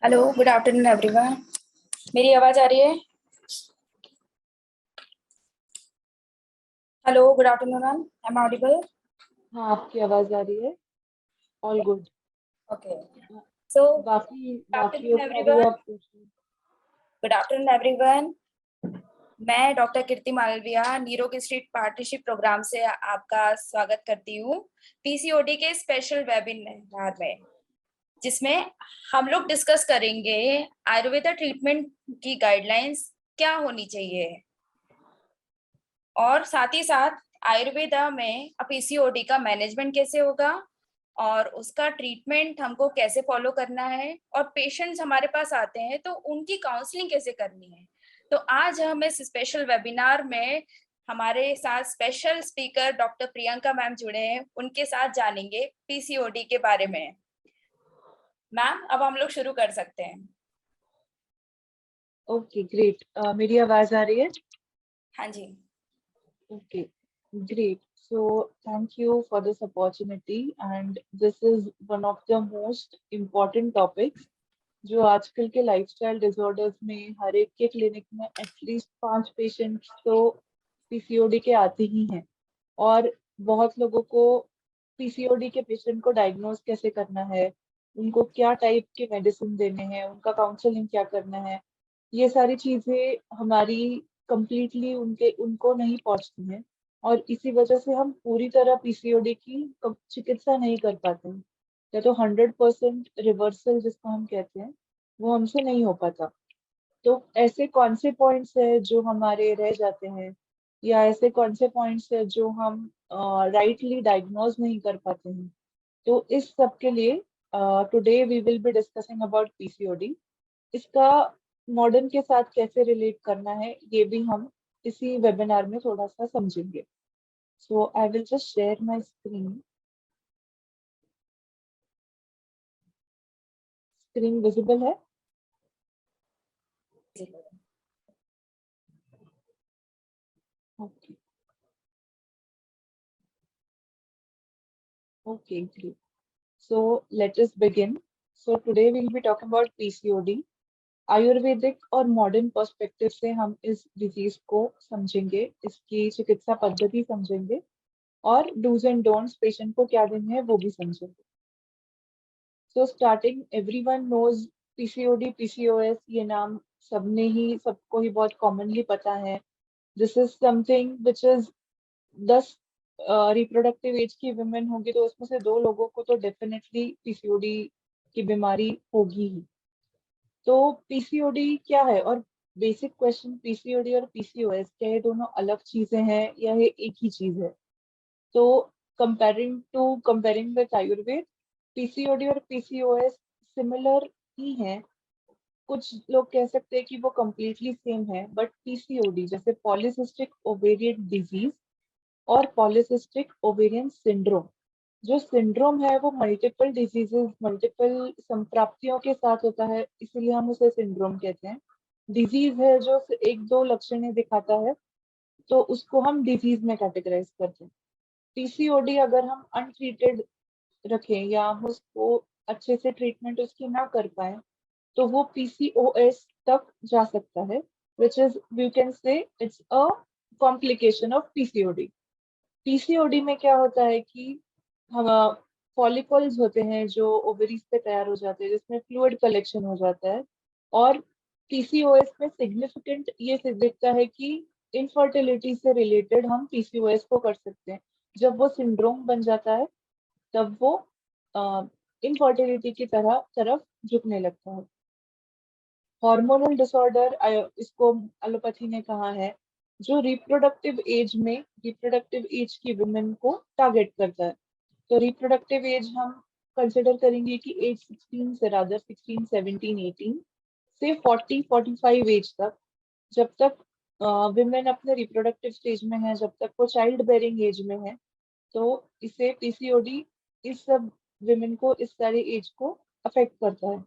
Hello, good afternoon everyone. मेरी आवाज आ रही है? Hello, good afternoon ma'am. Am audible? हाँ, आपकी आवाज आ रही है। All good. ओके। सो बाकी गुड बाकियों आफ्टरनून का भी एवरीवन। आप पूछिए। Good afternoon everyone. मैं डॉक्टर कीर्ति मालविया नीरोग स्ट्रीट पार्टनरशिप प्रोग्राम से आपका स्वागत करती हूँ पीसीओडी के स्पेशल वेबिनार में, जिसमें हम लोग डिस्कस करेंगे आयुर्वेदा ट्रीटमेंट की गाइडलाइंस क्या होनी चाहिए, और साथ ही साथ आयुर्वेदा में पीसीओडी का मैनेजमेंट कैसे होगा और उसका ट्रीटमेंट हमको कैसे फॉलो करना है, और पेशेंट्स हमारे पास आते हैं तो उनकी काउंसलिंग कैसे करनी है। तो आज हम इस स्पेशल वेबिनार में हमारे साथ special speaker doctor Priyanka ma'am जुड़े हैं, उनके साथ जानेंगे पीसीओडी के बारे में। मैम, अब हम लोग शुरू कर सकते हैं। Okay, great. मेरी आवाज आ रही है? हाँ जी। Okay, great. So thank you for this opportunity, and this is one of the most important topics जो आजकल के लाइफस्टाइल डिसऑर्डर्स में हर एक के क्लिनिक में एटलीस्ट 5 पेशेंट्स तो पीसीओडी के आते ही हैं। और बहुत लोगों को पीसीओडी के पेशेंट को डायग्नोज कैसे करना है, उनको क्या टाइप के मेडिसिन देने हैं, उनका काउंसलिंग क्या करना है, ये सारी चीजें हमारी कंप्लीटली उनके उनको नहीं पहुंचती हैं। और इसी वजह से हम पूरी तरह पीसीओडी की चिकित्सा नहीं कर पाते हैं, या तो 100% रिवर्सल जिसको हम कहते हैं वो हमसे नहीं हो पाता। तो ऐसे कौन से पॉइंट्स है जो हमारे रह जाते हैं, या ऐसे कौन से पॉइंट्स है जो हम राइटली डायग्नोज नहीं कर पाते हैं। तो इस सब के लिए today we will be discussing about PCOD. इसका मॉडर्न के साथ कैसे रिलेट करना है ये भी हम इसी वेबिनार में थोड़ा सा समझेंगे। So I will just share my screen. Screen visible है? Okay, okay, great. So let us begin. So today we'll be talking about PCOD. Ayurvedic और मॉडर्न पर्सपेक्टिव से हम इस डिजीज को समझेंगे, इसकी चिकित्सा पद्धति समझेंगे, और डूज एंड डोंट्स पेशेंट को क्या देने हैं वो भी समझेंगे। So starting, everyone knows PCOD, PCOS, ये नाम सबको ही बहुत कॉमनली पता है। This is something which is 10 reproductive age की वुमेन होगी तो उसमें से 2 लोगों को तो डेफिनेटली पीसीओडी की बीमारी होगी ही। तो पीसीओडी क्या है, और बेसिक क्वेश्चन, पीसीओडी और पीसीओएस क्या ये दोनों अलग चीजें हैं या ये एक ही चीज है? तो कंपेयरिंग विद आयुर्वेद, पीसीओडी और पीसीओएस सिमिलर ही हैं। कुछ लोग कह सकते हैं कि वो कंप्लीटली सेम है, बट पीसीओडी जैसे पॉलीसिस्टिक ओवेरियन डिजीज और पॉलीसिस्टिक ओवेरियन सिंड्रोम, जो सिंड्रोम है वो मल्टीपल डिजीजेस, मल्टीपल संप्राप्तियों के साथ होता है, इसीलिए हम उसे सिंड्रोम कहते हैं। डिजीज है जो एक दो लक्षणें दिखाता है तो उसको हम डिजीज में कैटेगराइज करते हैं। पीसीओडी अगर हम अनट्रीटेड रखें या हम उसको अच्छे से ट्रीटमेंट उसकी ना कर पाए तो वो पीसीओएस तक जा सकता है, which is we can say it's a complication of PCOD. PCOD में क्या होता है कि हम फॉलिकल्स होते हैं जो ओवरीज पे तैयार हो जाते हैं, जिसमें फ्लूइड कलेक्शन हो जाता है। और पीसीओएस में सिग्निफिकेंट ये दिखता है कि इनफर्टिलिटी से रिलेटेड हम पीसीओएस को कर सकते हैं। जब वो सिंड्रोम बन जाता है तब वो इनफर्टिलिटी की तरफ झुकने लगता है। हार्मोनल डिसऑर्डर, इसको एलोपैथी ने कहा है, जो रिप्रोडक्टिव एज की वुमेन को टारगेट करता है। तो रिप्रोडक्टिव एज हम कंसिडर करेंगे कि एज 16 से, रादर 16, 17, 18 से 40, 45 एज तक, जब तक विमेन अपने रिप्रोडक्टिव स्टेज में है, जब तक वो चाइल्ड बेरिंग एज में है, तो इसे पीसीओडी इस सब विमेन को इस सारे एज को अफेक्ट करता है।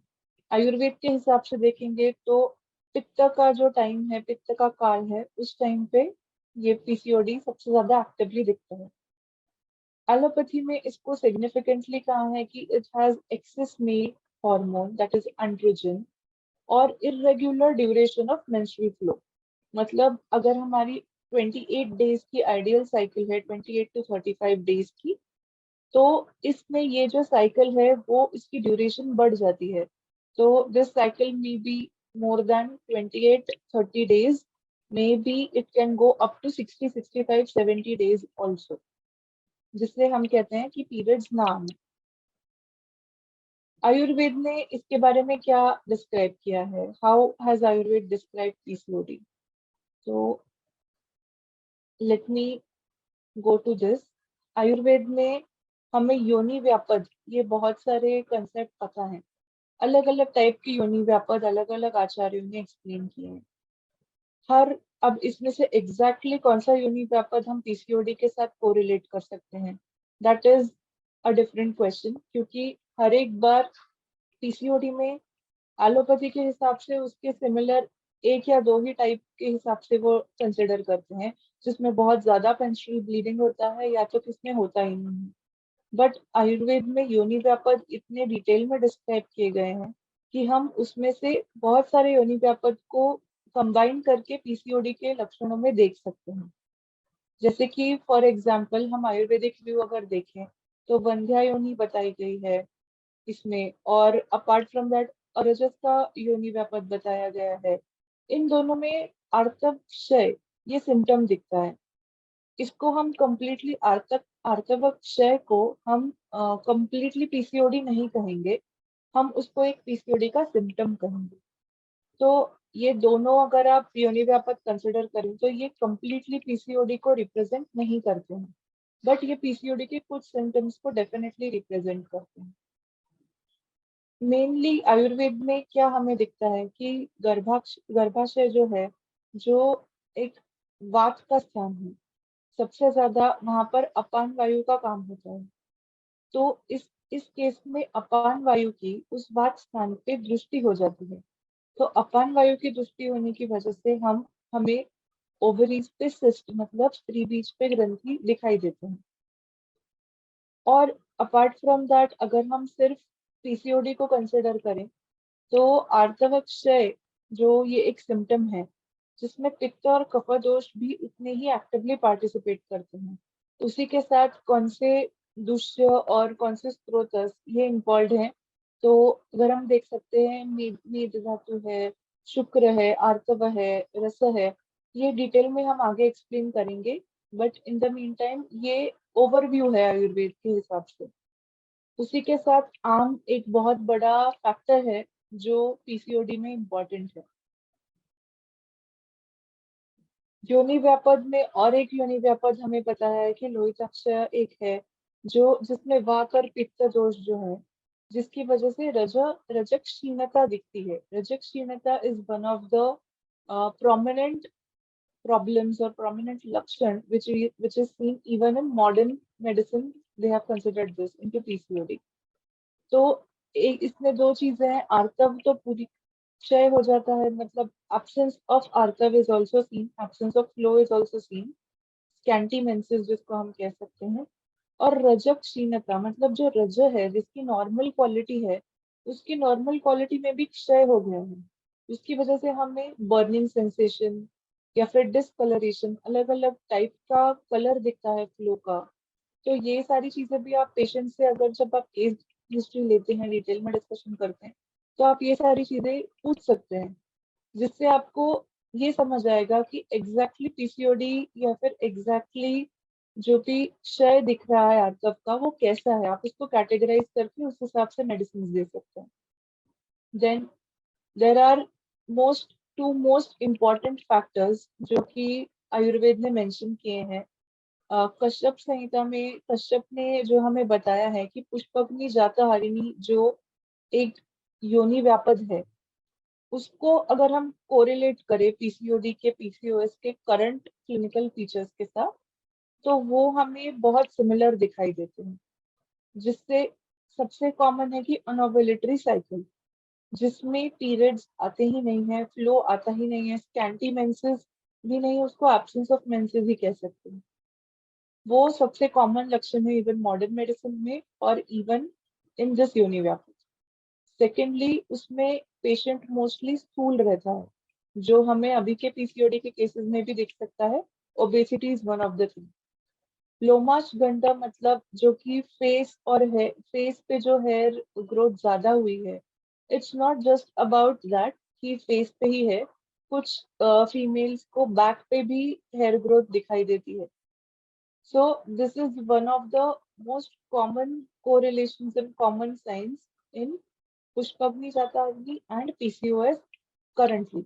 आयुर्वेद के हिसाब से देखेंगे तो पित्त का जो टाइम है, पित्त का काल है, उस टाइम पे ये पीसीओडी सबसे ज्यादा एक्टिवली दिखता है। एलोपैथी में इसको सिग्निफिकेंटली कहा है कि इट हैज एक्सेस में hormone, that is androgen, और irregular duration of menstrual flow. मतलब अगर हमारी 28 डेज की आइडियल साइकिल है, 28 to 35 डेज की, तो इसमें ये जो साइकिल है वो इसकी ड्यूरेशन बढ़ जाती है. तो this cycle may be more than 28 30 days, maybe it can go up to 60 65 70 days also, जिससे हम कहते हैं कि पीरियड्स ना आने. आयुर्वेद ने इसके बारे में क्या डिस्क्राइब किया है? How has Ayurveda describe PCOD? तो let me go to this. Ayurveda में हमें योनि व्यापद, ये बहुत सारे कंसेप्ट पता है. अलग अलग टाइप की योनि व्यापद अलग अलग आचार्यों ने एक्सप्लेन किए हैं. हर अब इसमें से एग्जैक्टली कौन सा योनि व्यापद हम पीसीओडी के साथ कोरिलेट कर सकते हैं, that is a different question, क्योंकि हर एक बार पीसीओडी में एलोपैथी के हिसाब से उसके सिमिलर एक या दो ही टाइप के हिसाब से वो कंसिडर करते हैं, जिसमें बहुत ज्यादा मेंस्ट्रुअल ब्लीडिंग होता है या तो किसमें होता ही नहीं है. बट आयुर्वेद में योनि व्यापद इतने डिटेल में डिस्क्राइब किए गए हैं कि हम उसमें से बहुत सारे योनि व्यापद को कंबाइन करके पीसीओडी के लक्षणों में देख सकते हैं. जैसे कि फॉर एग्जाम्पल हम आयुर्वेदिक व्यू अगर देखें तो वंध्या योनि बताई गई है इसमें, और अपार्ट फ्रॉम दैट अरजस का योनि व्यापक बताया गया है. इन दोनों में आर्तव क्षय ये सिम्टम दिखता है. इसको हम कंप्लीटली आर्तव क्षय को हम कंप्लीटली पीसीओडी नहीं कहेंगे, हम उसको एक पीसीओडी का सिम्टम कहेंगे. तो ये दोनों अगर आप योनि व्यापक कंसिडर करें तो ये कंप्लीटली पीसीओडी को रिप्रेजेंट नहीं करते हैं, बट ये पीसीओडी के कुछ सिम्टम्स को डेफिनेटली रिप्रेजेंट करते हैं. मेनली आयुर्वेद में क्या हमें दिखता है कि गर्भाशय जो है, जो एक वात का स्थान है, सबसे ज्यादा वहां पर अपान वायु का काम होता है. तो इस केस में अपान वायु की उस वात स्थान पे दृष्टि हो जाती है. तो अपान वायु की दृष्टि होने की वजह से हमें ओवरीज पे सिस्ट मतलब स्त्री बीज पे ग्रंथि दिखाई देते हैं. और अपार्ट फ्रॉम दैट अगर हम सिर्फ पीसीओडी को कंसिडर करें तो आर्तव क्षय जो ये एक सिम्टम है जिसमें पित्त और कफ दोष भी उतने ही एक्टिवली पार्टिसिपेट करते हैं. उसी के साथ कौन से दुष्य और कौन से स्त्रोतस ये इन्वॉल्व हैं, तो अगर हम देख सकते हैं मेद धातु है, शुक्र है, आर्तव है, रस है, ये डिटेल में हम आगे एक्सप्लेन करेंगे. But in the mean time ये ओवरव्यू है आयुर्वेद के हिसाब से. उसी के साथ आम एक बहुत बड़ा फैक्टर है जो पीसीओडी में इम्पोर्टेंट है. योनि व्यापद में और एक योनि व्यापद हमें पता है कि लोहिताक्षय एक है जो जिसमें वात और पित्त दोष जो है, जिसकी वजह से रजक क्षीणता दिखती है. Rajak kshinata is one of the prominent problems or prominent lakshan which is seen even in modern medicine. They have considered this into PCOD. तो इसमें दो चीजें हैं. आर्तव तो पूरी क्षय हो जाता है, मतलब absence of आर्तव is also seen, absence of flow is also seen, scanty menses जिसको हम कह सकते हैं. और रजक क्षीणता मतलब जो रज है जिसकी नॉर्मल क्वालिटी है, उसकी नॉर्मल क्वालिटी में भी क्षय हो गया है. उसकी वजह से हमें बर्निंग सेंसेशन या फिर डिसकलरेशन, अलग अलग टाइप का कलर दिखता है फ्लो का. तो ये सारी चीजें भी आप पेशेंट से अगर जब आप केस हिस्ट्री लेते हैं, डिटेल में डिस्कशन करते हैं, तो आप ये सारी चीजें पूछ सकते हैं, जिससे आपको ये समझ आएगा कि एग्जैक्टली पीसीओडी या फिर एग्जैक्टली जो भी क्षय दिख रहा है आर्तव का वो कैसा है, आप उसको कैटेगराइज करके उस हिसाब से मेडिसिन दे सकते हैं. Then there are most important factors जो कि आयुर्वेद ने मेंशन किए हैं. कश्यप संहिता में कश्यप ने जो हमें बताया है कि पुष्पग्नि जातहारिणी जो एक योनि व्यापद है, उसको अगर हम कोरिलेट करें पीसीओडी के पीसीओएस के करंट क्लिनिकल फीचर्स के साथ, तो वो हमें बहुत सिमिलर दिखाई देते हैं. जिससे सबसे कॉमन है कि अनओव्यूलेटरी साइकिल, जिसमें पीरियड्स आते ही नहीं है, फ्लो आता ही नहीं है, स्कैंटी मेंसेस भी नहीं, उसको एब्सेंस ऑफ मेंसेस ही कह सकते हैं. वो सबसे कॉमन लक्षण है इवन मॉडर्न मेडिसिन में और इवन इन दिस योनि व्यापक. सेकेंडली उसमें पेशेंट मोस्टली स्थूल रहता है, जो हमें अभी के पीसीओडी के केसेस में भी दिख सकता है। Obesity is one of the thing. लोमाश गंडा मतलब जो कि फेस और है, फेस पे जो हेयर ग्रोथ ज्यादा हुई है, it's not just about that कि फेस पे ही है, कुछ फीमेल्स को बैक पे भी हेयर ग्रोथ दिखाई देती है। So this is one of the most common correlations and common signs in पुष्पग्नि जाताग्नि and PCOS currently.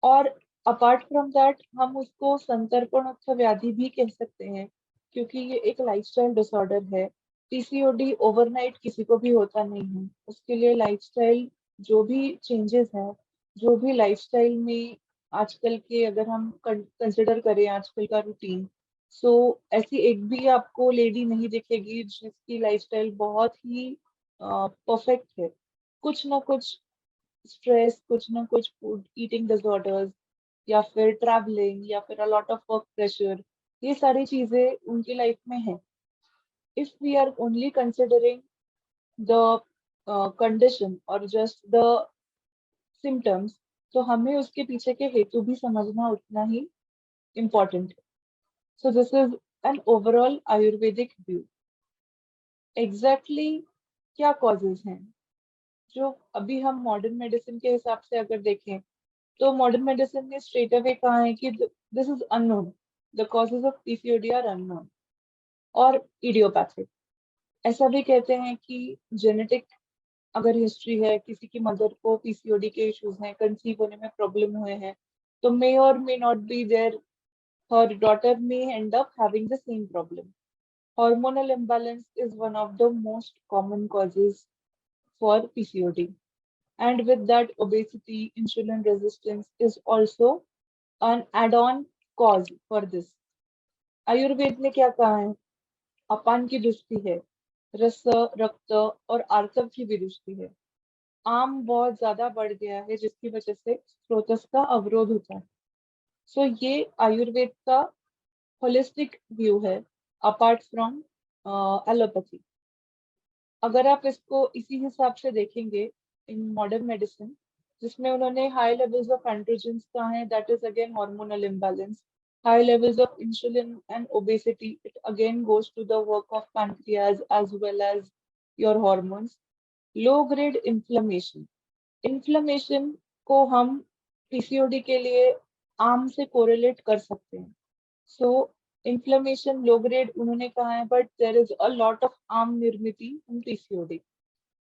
और अपार्ट फ्रॉम दैट हम उसको संतर्पणोत्थ व्याधि भी कह सकते हैं, क्योंकि ये एक लाइफस्टाइल डिसऑर्डर है। पीसीओडी ओवरनाइट किसी को भी होता नहीं है, उसके लिए लाइफस्टाइल जो भी चेंजेस हैं, जो भी लाइफस्टाइल में आजकल के अगर हम कंसिडर करें आजकल का रूटीन, सो ऐसी एक भी आपको लेडी नहीं दिखेगी जिसकी लाइफस्टाइल बहुत ही परफेक्ट है। कुछ ना कुछ स्ट्रेस, कुछ ना कुछ फूड ईटिंग डिसऑर्डर्स, या फिर ट्रैवलिंग, या फिर a lot of work pressure, ये सारी चीजें उनकी लाइफ में है। If we are only considering the condition और जस्ट द सिम्टम्स, तो हमें उसके पीछे के हेतु भी समझना उतना ही इम्पोर्टेंट है। So this is an overall Ayurvedic view. Exactly क्या कॉजेज हैं जो अभी हम मॉडर्न मेडिसिन के हिसाब से अगर देखें, तो मॉडर्न मेडिसिन ने स्ट्रेट अवे कहा है कि this is unknown, the causes of PCOD are unknown और इडियोपैथिक। ऐसा भी कहते हैं कि जेनेटिक अगर हिस्ट्री है, किसी की मदर को पीसीओडी के इश्यूज हैं, कंसीव होने में प्रॉब्लम हुए हैं, तो मे और may not be there, her daughter may end up having the same problem. Hormonal imbalance is one of the most common causes for PCOD. And with that, obesity, insulin resistance is also an add-on cause for this. Ayurveda ने क्या कहा है? अपान की दृष्टि है, रस, रक्त और आर्तव की भी दृष्टि है। आम बहुत ज्यादा बढ़ गया है जिसकी वजह से स्रोतस का अवरोध होता है। सो ये आयुर्वेद का होलिस्टिक व्यू है, अपार्ट फ्रॉम एलोपैथी। अगर आप इसको इसी हिसाब से देखेंगे इन मॉडर्न मेडिसिन, जिसमें उन्होंने हाई लेवल्स ऑफ एंड्रोजेंस कहा है, that is again hormonal imbalance. High levels of insulin and obesity, it again goes to the work of pancreas as well as your hormones. Low grade inflammation, inflammation को हम PCOD के लिए आम से correlate कर सकते हैं। सो इन्फ्लेमेशन लो ग्रेड उन्होंने कहा है, but there is a lot of आम निर्मिति in PCOD.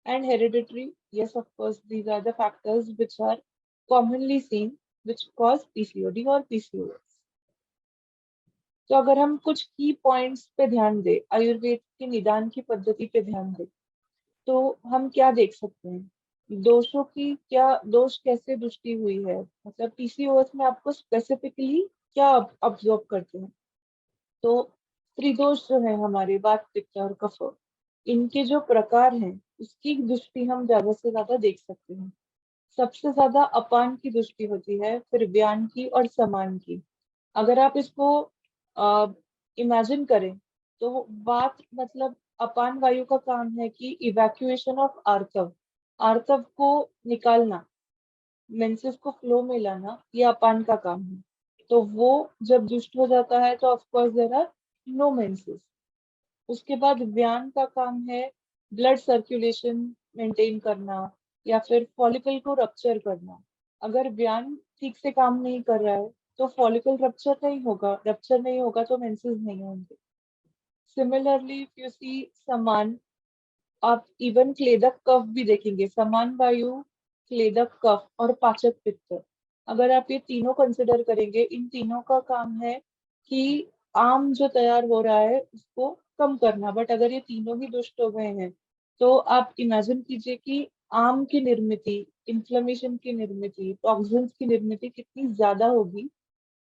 And hereditary, yes, of course, these are the factors which are commonly seen which cause PCOD or PCOS. तो अगर हम कुछ की पॉइंट्स पे ध्यान दें, आयुर्वेद के निदान की पद्धति पे ध्यान दें, तो हम क्या देख सकते हैं? दोषों की क्या, दोष कैसे दृष्टि हुई है, मतलब पीसीओएस में आपको स्पेसिफिकली क्या ऑब्जर्व करते हैं? तो त्रिदोष जो है हमारे, वात, पित्त और कफ, इनके जो प्रकार हैं उसकी दृष्टि हम ज्यादा से ज्यादा देख सकते हैं। सबसे ज्यादा अपान की दृष्टि होती है, फिर व्यान की और समान की। अगर आप इसको इमेजिन करें, तो वात मतलब अपान वायु का काम है कि इवैक्यूएशन ऑफ आर्तव, आर्तव को निकालना, मेंसेस को फ्लो में लाना, ये अपान का काम है। तो वो जब दुष्ट हो जाता है तो of course there are no menses. उसके बाद व्यान का काम है ब्लड सर्कुलेशन मेंटेन करना, या फिर फॉलिकल को रप्चर करना। अगर व्यान ठीक से काम नहीं कर रहा है तो फॉलिकल रप्चर नहीं होगा, रप्चर नहीं होगा तो मेंसेस नहीं होंगे। सिमिलरली इफ यू सी समान, आप इवन क्लेदक कफ भी देखेंगे, समान वायु, क्लेदक कफ और पाचक पित्त। अगर आप ये तीनों कंसिडर करेंगे, इन तीनों का काम है कि आम जो तैयार हो रहा है उसको कम करना। बट अगर ये तीनों ही दुष्ट हो गए हैं, तो आप इमेजिन कीजिए कि आम की निर्मिति, इन्फ्लेमेशन की निर्मिति, टॉक्सिन्स की निर्मिति कितनी ज्यादा होगी,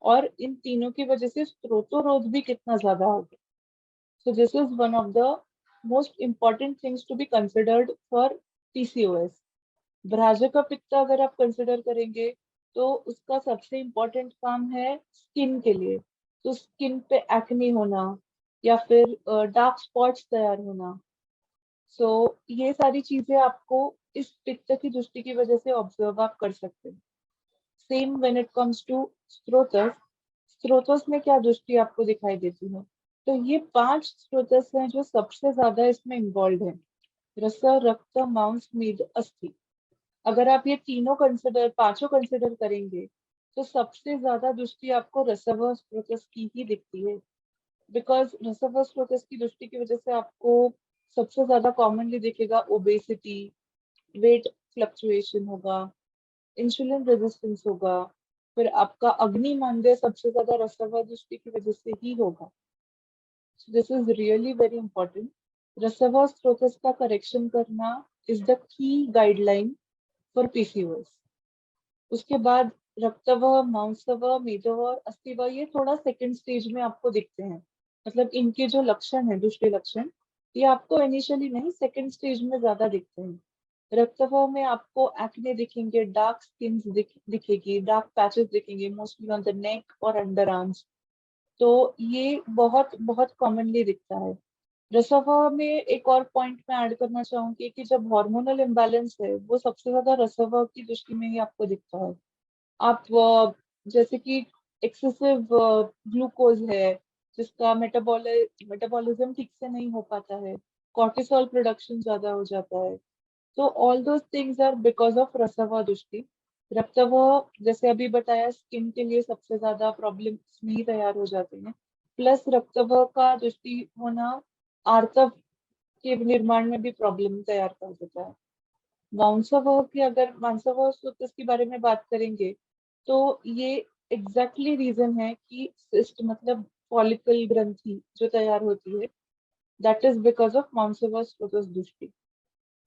और इन तीनों की वजह से स्त्रोतोरोध भी कितना ज्यादा होगा। So this is one of the most important things to be considered for PCOS. भ्राजक पित्त अगर आप कंसिडर करेंगे, तो उसका सबसे इम्पोर्टेंट काम है स्किन के लिए। तो स्किन पे एक्ने होना, या फिर डार्क स्पॉट्स तैयार होना। सो ये सारी चीजें आपको इस पित्त की दृष्टि की वजह से ऑब्जर्व आप कर सकते हैं। Same when it comes to srotas, स्रोतस में क्या दृष्टि आपको दिखाई देती है? तो ये 5 स्रोतस हैं जो सबसे ज्यादा इसमें इन्वॉल्व है। रस, रक्त, मांस, मेद, अस्थि। अगर आप ये तीनों कंसिडर, पांचों कंसिडर करेंगे तो सबसे ज्यादा दृष्टि आपको रसव स्रोतस की ही दिखती है। बिकॉज रसव स्रोतस की दृष्टि की वजह से आपको सबसे ज्यादा कॉमनली दिखेगा ओबेसिटी, वेट फ्लक्चुएशन होगा, इंसुलिन रेजिस्टेंस होगा, फिर आपका अग्नि मांद्य सबसे ज्यादा रसव दृष्टि की वजह से ही होगा। This is really very important. रसव स्रोतस का करेक्शन करना is the key guideline for PCOS. उसके बाद रक्तव, मांसव, मेदव और अस्थिव ये थोड़ा सेकंड स्टेज में आपको दिखते हैं। मतलब इनके जो लक्षण है, दूसरे लक्षण, ये आपको इनिशियली नहीं, सेकंड स्टेज में ज्यादा दिखते हैं। रक्तव में आपको एक्ने दिखेंगे, डार्क स्किन दिखेगी, डार्क पैचेस दिखेंगे, मोस्टली ऑन द नेक और अंडर आर्म्स। तो ये बहुत बहुत कॉमनली दिखता है। रसवा में एक और पॉइंट मैं ऐड करना चाहूंगी कि जब हार्मोनल इम्बैलेंस है वो सबसे ज्यादा रसवा की दृष्टि में ही आपको दिखता है। आप जैसे कि एक्सेसिव ग्लूकोज है, जिसका मेटाबॉलिज्म ठीक से नहीं हो पाता है, कॉर्टिसोल प्रोडक्शन ज्यादा हो जाता है। तो all those things are because of रसवा दृष्टि। रक्तवाह जैसे अभी बताया, स्किन के लिए सबसे ज्यादा प्रॉब्लम में ही तैयार हो जाती है। प्लस रक्तवाह का दृष्टि होना आर्तव के निर्माण में भी प्रॉब्लम तैयार कर देता है। मांसवाह की, अगर मांसवाह सूत्र के बारे में बात करेंगे तो ये एग्जैक्टली रीजन है कि सिस्ट मतलब फॉलिकल ग्रंथि जो तैयार होती है, दैट इज बिकॉज ऑफ मांसवाह स्रोतस दृष्टि।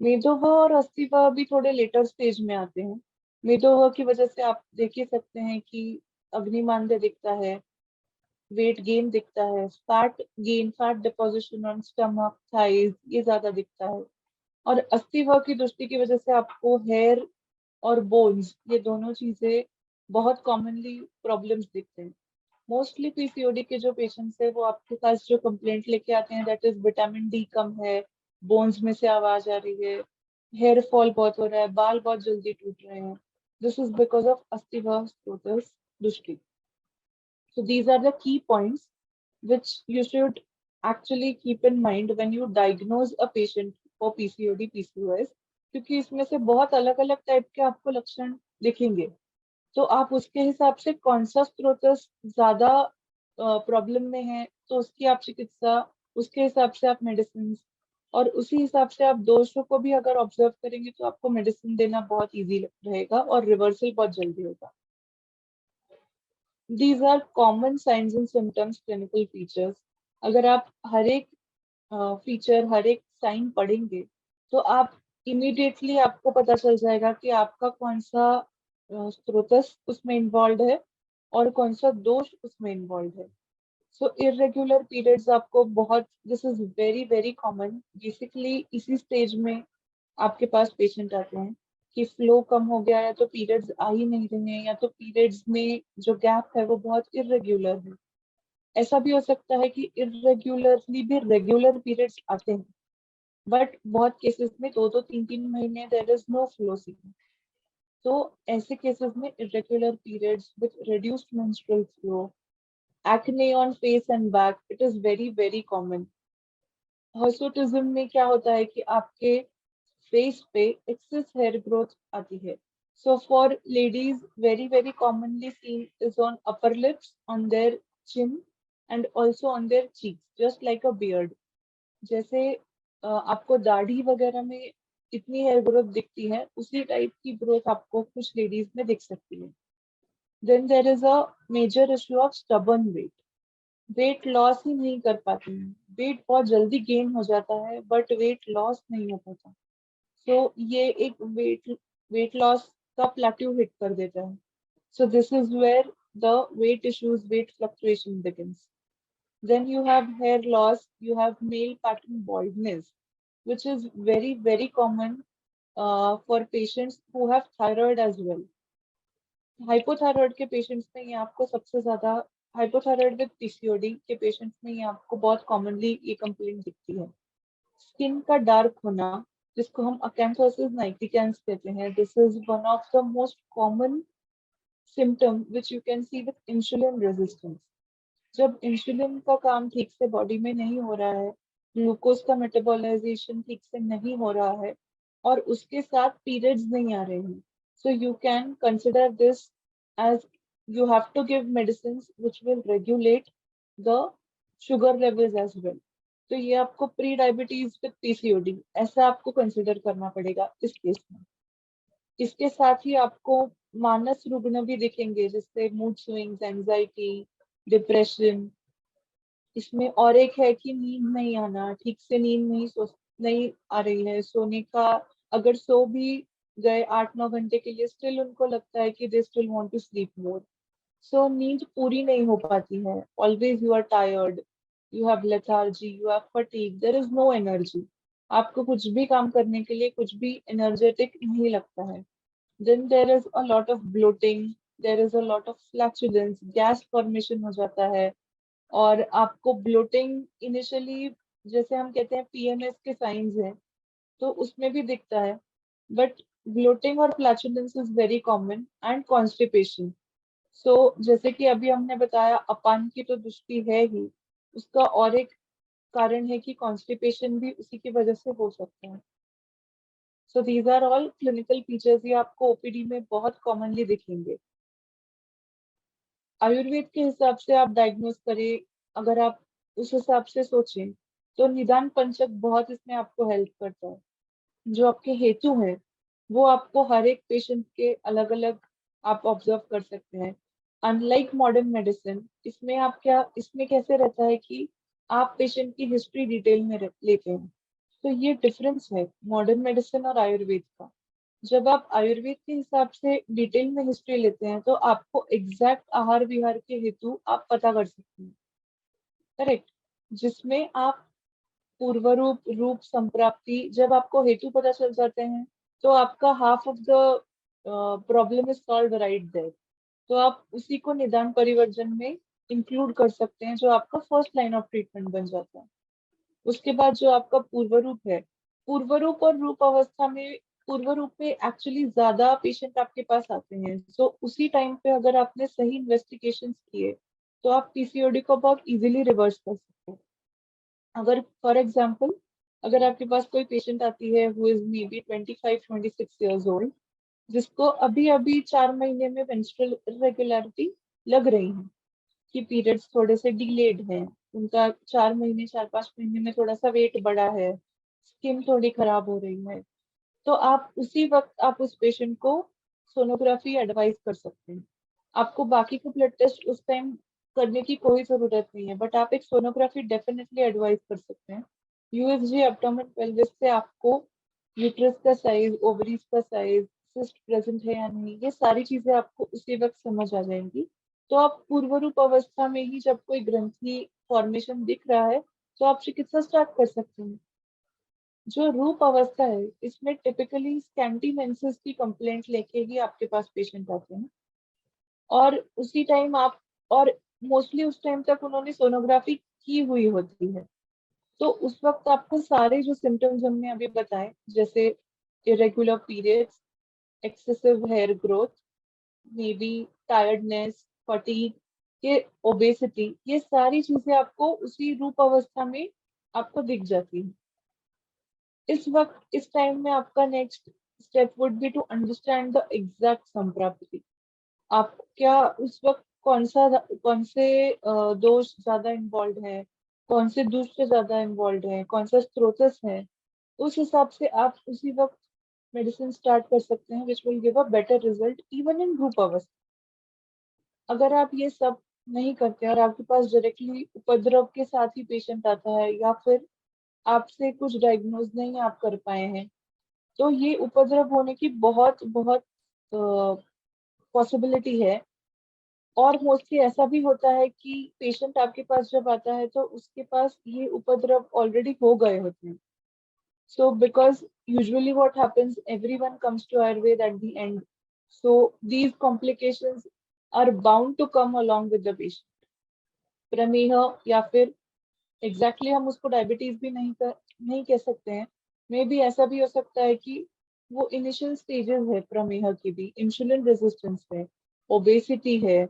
मेदोह और अस्थिवाह भी थोड़े लेटर स्टेज में आते हैं। मेदोह की वजह से आप देख ही सकते हैं कि अग्निमांद्य दिखता है, वेट गेन दिखता है, fat gain, fat deposition on stomach, thighs, ये ज्यादा दिखता है। और अस्थिवाह की दृष्टि की वजह से आपको हेयर और बोन्स, ये दोनों चीजें बहुत कॉमनली प्रॉब्लम्स दिखते हैं। मोस्टली पीसीओडी के जो पेशेंट्स है वो आपके पास जो कंप्लेंट लेके आते हैं, दैट इज विटामिन डी कम है, बोन्स में से आवाज आ रही है, हेयर फॉल बहुत हो रहा है, बाल बहुत जल्दी टूट रहे हैं। दिस इज बिकॉज ऑफ अस्थिवाह स्रोतस दृष्टि। So these are the key points which you should actually keep in mind when you diagnose a patient for PCOD, PCOS, क्योंकि इसमें से बहुत अलग अलग टाइप के आपको लक्षण दिखेंगे। तो आप उसके हिसाब से कौन सा स्रोतस ज्यादा प्रॉब्लम में है तो उसकी आप चिकित्सा, उसके हिसाब से आप मेडिसिन, और उसी हिसाब से आप दोषों को भी अगर ऑब्जर्व करेंगे तो आपको मेडिसिन देना बहुत इजी रहेगा और रिवर्सल बहुत जल्दी होगा। These are common signs and symptoms, clinical features. अगर आप हर एक फीचर, हर एक साइन पढ़ेंगे तो आप इमीडिएटली आपको पता चल जाएगा कि आपका कौन सा स्रोतस उसमें इन्वॉल्व है और कौन सा दोष उसमें इन्वॉल्व है। सो इरेगुलर पीरियड्स आपको बहुत, this is very very common. Basically इसी स्टेज में आपके पास पेशेंट आते हैं कि फ्लो कम हो गया है, तो पीरियड्स आ ही नहीं रहे हैं, या तो पीरियड्स में जो गैप है वो बहुत इरेगुलर है। ऐसा भी हो सकता है कि इरेगुलरली भी रेगुलर पीरियड्स आते हैं, बट बहुत केसेस में 2-3 महीने there is no flow seen. तो ऐसे केसेस में irregular periods with reduced menstrual flow, acne on face and back, it is very very common. Hirsutism में क्या होता है कि आपके फेस पे एक्सेस हेयर ग्रोथ आती है। So for ladies very very commonly scene is on upper lips, on their chin and also on their cheeks, just like a beard. जैसे आपको दाढ़ी वगैरह में इतनी हेयर ग्रोथ दिखती है, उसी टाइप की ग्रोथ आपको कुछ लेडीज में दिख सकती है। Then there is a major issue of stubborn weight. Weight loss ही नहीं कर पाते हैं, वेट बहुत जल्दी गेन हो जाता है बट वेट लॉस नहीं हो पाता। तो ये एक वेट लॉस का प्लेट्यू हिट कर देता है। So this is where the weight issues, weight fluctuation begins. Then you have hair loss, you have male pattern baldness, which is very very common for patients who have thyroid as well. Hypothyroid के patients में ये आपको सबसे ज्यादा, hypothyroid with PCOD के patients में ये आपको बहुत कॉमनली ये कंप्लेंट दिखती है। स्किन का डार्क होना, जिसको हम अकैंथोसिस नाइग्रिकेंस कहते हैं. This is one of the most common symptom which you can see with insulin resistance. जब इंसुलिन का काम ठीक से बॉडी में नहीं हो रहा है, ग्लूकोज का मेटाबॉलाइजेशन ठीक से नहीं हो रहा है, और उसके साथ पीरियड्स नहीं आ रहे हैं, so you can consider this as you have to give medicines which will regulate the sugar levels as well. तो ये आपको प्री डायबिटीज विद पीसीओडी ऐसा आपको कंसिडर करना पड़ेगा इस केस में. इसके साथ ही आपको मानस रुग्ण भी दिखेंगे, जैसे मूड स्विंग्स, एंजाइटी, डिप्रेशन. इसमें और एक है कि नींद नहीं आना, ठीक से नींद नहीं आ रही है सोने का. अगर सो भी गए 8-9 घंटे के लिए, स्टिल उनको लगता है कि they still want to sleep more. So नींद पूरी नहीं हो पाती है. Always you are tired, you have lethargy, you have fatigue, there is no energy. आपको कुछ भी काम करने के लिए कुछ भी एनर्जेटिक नहीं लगता है. Then there is a lot of bloating, there is a lot of flatulence, gas formation हो जाता है. और आपको ब्लोटिंग इनिशियली, जैसे हम कहते हैं पीएमएस के साइंस हैं, तो उसमें भी दिखता है. बट ब्लोटिंग और flatulence is very common, and constipation. So जैसे कि अभी हमने बताया, अपान की तो दृष्टि है ही, उसका और एक कारण है कि कॉन्स्टिपेशन भी उसी की वजह से हो सकता है. So these are all clinical features, ये आपको ओपीडी में बहुत कॉमनली दिखेंगे. आयुर्वेद के हिसाब से आप डायग्नोस करें, अगर आप उस हिसाब से सोचें, तो निदान पंचक बहुत इसमें आपको हेल्प करता है. जो आपके हेतु हैं, वो आपको हर एक पेशेंट के अलग अलग आप ऑब्जर्व कर सकते हैं. अनलाइक मॉडर्न मेडिसिन, इसमें कैसे रहता है कि आप पेशेंट की हिस्ट्री डिटेल में लेते हैं. तो ये डिफरेंस है मॉडर्न मेडिसिन और आयुर्वेद का. जब आप आयुर्वेद के हिसाब से डिटेल में हिस्ट्री लेते हैं, तो आपको एग्जैक्ट आहार विहार के हेतु आप पता कर सकते हैं. करेक्ट. जिसमें आप पूर्व रूप, रूप संप्राप्ति, जब आपको हेतु पता चल जाते हैं, तो आपका half of the problem is solve right there. तो आप उसी को निदान परिवर्जन में इंक्लूड कर सकते हैं, जो आपका फर्स्ट लाइन ऑफ ट्रीटमेंट बन जाता है. उसके बाद जो आपका पूर्व रूप है, पूर्व रूप और रूप अवस्था में, पूर्व रूप में एक्चुअली ज्यादा पेशेंट आपके पास आते हैं. सो उसी टाइम पे अगर आपने सही इन्वेस्टिगेशन किए, तो आप पीसीओडी को बहुत इजीली रिवर्स कर सकते हैं. अगर फॉर एग्जाम्पल, अगर आपके पास कोई पेशेंट आती है who is may be 25-26 years old, जिसको अभी अभी 4 महीने में मेंस्ट्रुअल इरेगुलरिटी लग रही है, कि पीरियड्स थोड़े से डिलेड हैं, उनका 4 महीने 4-5 महीने में थोड़ा सा वेट बढ़ा है, स्किन थोड़ी खराब हो रही है, तो आप उसी वक्त आप उस पेशेंट को सोनोग्राफी एडवाइस कर सकते हैं. आपको बाकी के ब्लड टेस्ट उस टाइम करने की कोई जरूरत नहीं है, बट आप एक सोनोग्राफी डेफिनेटली एडवाइस कर सकते हैं. यूएसजी एब्डोमेन पेल्विस से आपको यूट्रस का साइज, ओवरीज का साइज, सिस्ट प्रेजेंट है या नहीं, ये सारी चीजें आपको उसी वक्त समझ आ जाएंगी. तो आप पूर्व रूप अवस्था में ही जब कोई ग्रंथि फॉर्मेशन दिख रहा है, तो आप चिकित्सा स्टार्ट कर सकते हैं. जो रूप अवस्था है, इसमें टिपिकली स्कैंटी मेंसेस की कंप्लेंट लेके ही आपके पास पेशेंट आते हैं. और उसी टाइम आप, और मोस्टली उस टाइम तक उन्होंने सोनोग्राफी की हुई होती है. तो उस वक्त आपको सारे जो सिम्टम्स हमने अभी बताए, जैसे irregular periods, excessive hair growth, may be tiredness, fatigue, ये ओबेसिटी, ये सारी चीजें आपको उसी रूप अवस्था में आपको दिख जाती है. इस वक्त, इस टाइम में आपका next step would be to understand the exact samprapti. आप क्या उस वक्त कौन से दोष ज्यादा इन्वॉल्व है, कौन से दूसरे ज्यादा इन्वॉल्व है, कौन सा स्रोतस है, उस हिसाब से आप उसी वक्त मेडिसिन स्टार्ट कर सकते हैं, which will give a better result even in group अवस्था. अगर आप ये सब नहीं करते और आपके पास डायरेक्टली उपद्रव के साथ ही पेशेंट आता है, या फिर आपसे कुछ डायग्नोज नहीं आप कर पाए हैं, तो ये उपद्रव होने की बहुत बहुत पॉसिबिलिटी है. और मोस्टली ऐसा भी होता है कि पेशेंट आपके पास जब आता है, तो उसके पास ये उपद्रव ऑलरेडी हो गए होते हैं. So because usually what happens, everyone comes to Ayurveda at the end, so these complications are bound to come along with the patient. प्रमेह, या फिर एग्जैक्टली हम उसको डायबिटीज भी नहीं कह सकते हैं, मे बी ऐसा भी हो सकता है कि वो इनिशियल स्टेजेस है प्रमेह की भी, इंसुलिन रेजिस्टेंस है, ओबेसिटी है,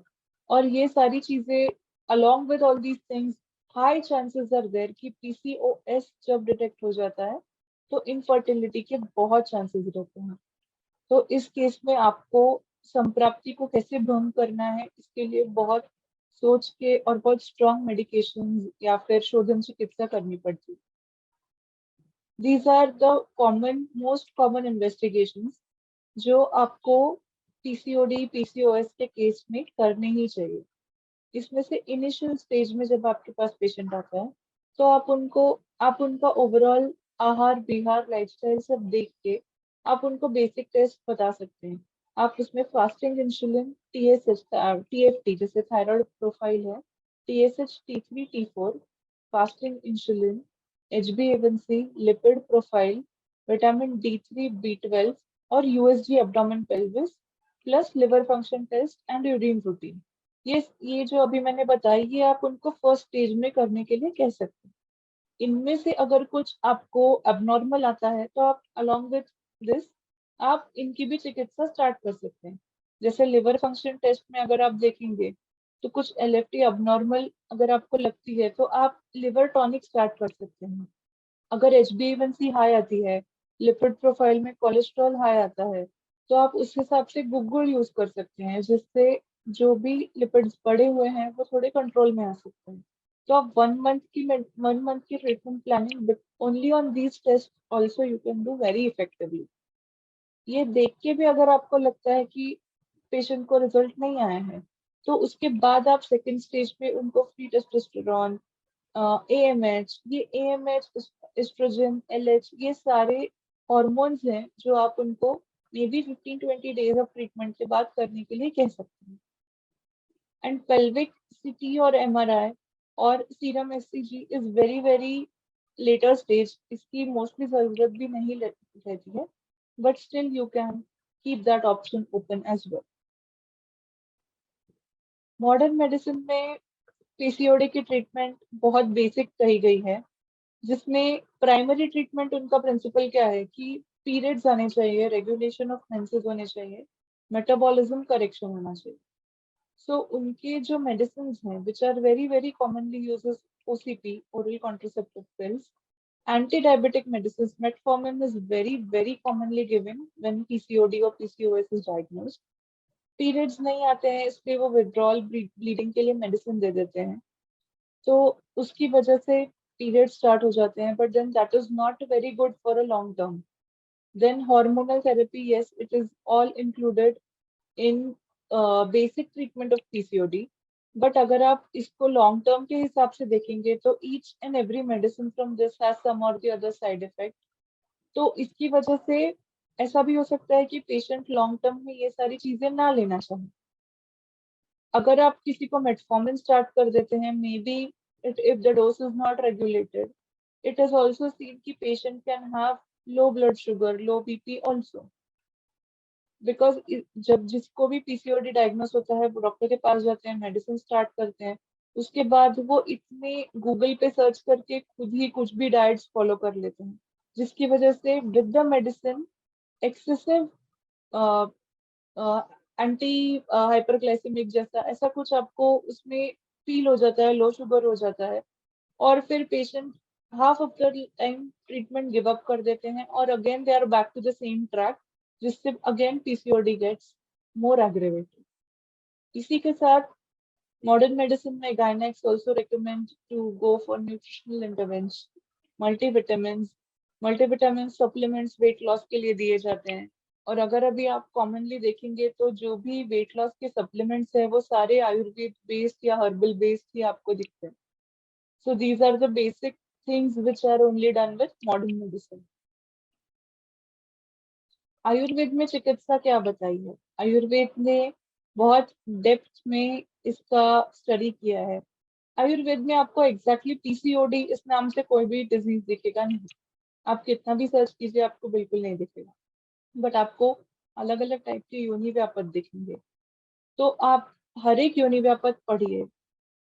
और ये सारी चीजें along with all these things, high chances are there कि PCOS जब डिटेक्ट हो जाता है तो इनफर्टिलिटी के बहुत चांसेस रहते हैं। तो इस केस में आपको संप्राप्ति को कैसे भंग करना है, इसके लिए बहुत सोच के और बहुत स्ट्रॉन्ग मेडिकेशन या फिर शोधन चिकित्सा करनी पड़ती है। These are the most common investigations जो आपको पीसीओडी पीसीओएस के केस में करने ही चाहिए। इसमें से इनिशियल स्टेज में जब आपके पास पेशेंट आता है तो आप उनका ओवरऑल आहार विहार लाइफस्टाइल सब देख के आप उनको बेसिक टेस्ट बता सकते हैं। आप उसमें फास्टिंग इंसुलिन, टीएसएच, टीएफटी जैसे थायराइड प्रोफाइल है, TSH, T3, T4, fasting insulin, एचबीएवनसी, lipid profile, vitamin D3, B12 और USG abdomen pelvis plus liver function test and urine routine. ये जो अभी मैंने बताई ये आप उनको फर्स्ट स्टेज में करने के लिए कह सकते हैं। इनमें से अगर कुछ आपको abnormal आता है तो आप along with this आप इनकी भी चिकित्सा स्टार्ट कर सकते हैं। जैसे लिवर फंक्शन टेस्ट में अगर आप देखेंगे तो कुछ एलएफटी abnormal अगर आपको लगती है तो आप लिवर टॉनिक स्टार्ट कर सकते हैं। अगर HbA1c हाई आती है, लिपिड प्रोफाइल में कोलेस्ट्रॉल हाई आता है, तो आप उस हिसाब से गुगुल यूज कर सकते हैं जिससे जो भी लिपिड्स बढ़े हुए हैं वो थोड़े कंट्रोल में आ सकते हैं। तो आप 1 मंथ की treatment planning but only on these test also you can do very effectively. ये देख के भी अगर आपको लगता है कि पेशेंट को रिजल्ट नहीं आया है तो उसके बाद आप सेकेंड स्टेज पे उनको फ्री टेस्टोस्टेरोन, एएमएच, ये एएमएच, एस्ट्रोजन, एलएच, ये सारे हॉर्मोन्स हैं जो आप उनको may be 15-20 days of treatment के बाद करने के लिए कह सकते हैं। एंड पेल्विक सीटी और एमआरआई और serum SCG is very very later stage, इसकी मोस्टली जरूरत भी नहीं रहती है, but still you can keep that option open as well. Modern medicine में पीसीओडी की ट्रीटमेंट बहुत बेसिक कही गई है, जिसमें प्राइमरी ट्रीटमेंट उनका प्रिंसिपल क्या है कि पीरियड्स आने चाहिए, रेगुलेशन ऑफ मेंसेस होने चाहिए, मेटाबॉलिज्म करेक्शन होना चाहिए। सो उनके जो मेडिसिन हैं which are very very commonly used, OCP, oral contraceptive pills, anti diabetic medicine, metformin is very commonly given when PCOD or PCOS is diagnosed. Periods नहीं आते हैं इसलिए वो विड्रॉल ब्लीडिंग के लिए मेडिसिन दे देते हैं, तो उसकी वजह से पीरियड स्टार्ट हो जाते हैं, but then that is not very good for a long term. Then hormonal therapy, yes it is all included in basic treatment of PCOD, but अगर आप इसको लॉन्ग टर्म के हिसाब से देखेंगे तो each and every medicine from this has some और the other side effect. तो इसकी वजह से ऐसा भी हो सकता है कि पेशेंट लॉन्ग टर्म में ये सारी चीजें ना लेना चाहे। अगर आप किसी को मेटफॉर्मिन स्टार्ट कर देते हैं, may be if the dose is not regulated, it is also seen कि patient can have low blood sugar, low BP also. Because जब जिसको भी पीसीओडी डायग्नोस होता है वो डॉक्टर के पास जाते हैं, मेडिसिन स्टार्ट करते हैं, उसके बाद वो इतने गूगल पे सर्च करके खुद ही कुछ भी डाइट्स फॉलो कर लेते हैं, जिसकी वजह से with the medicine excessive anti hyperglycaemic जैसा ऐसा कुछ आपको उसमें फील हो जाता है, लो शुगर हो जाता है, और फिर patient half of the time treatment give up कर देते हैं और again they are back to the same track, जिससे again PCOD gets more aggravated. इसी के साथ मॉडर्न मेडिसिन में gynaecs also recommend to go for nutritional intervention, multivitamin multivitamin supplements weight loss के लिए दिए जाते हैं। और अगर अभी आप कॉमनली देखेंगे तो जो भी वेट लॉस के सप्लीमेंट्स है वो सारे आयुर्वेद बेस्ड या हर्बल बेस्ड ही आपको दिखते हैं। So these are the basic things which are only done with modern medicine. Ayurveda में चिकित्सा क्या बताई है? आयुर्वेद ने बहुत डेप्थ में इसका स्टडी किया है। आयुर्वेद में आपको एग्जैक्टली पीसीओडी इस नाम से कोई भी डिजीज दिखेगा नहीं, आप कितना भी सर्च कीजिए आपको बिल्कुल नहीं दिखेगा, बट आपको अलग अलग टाइप के योनि व्यापक दिखेंगे। तो आप हर एक योनि व्यापक पढ़िए,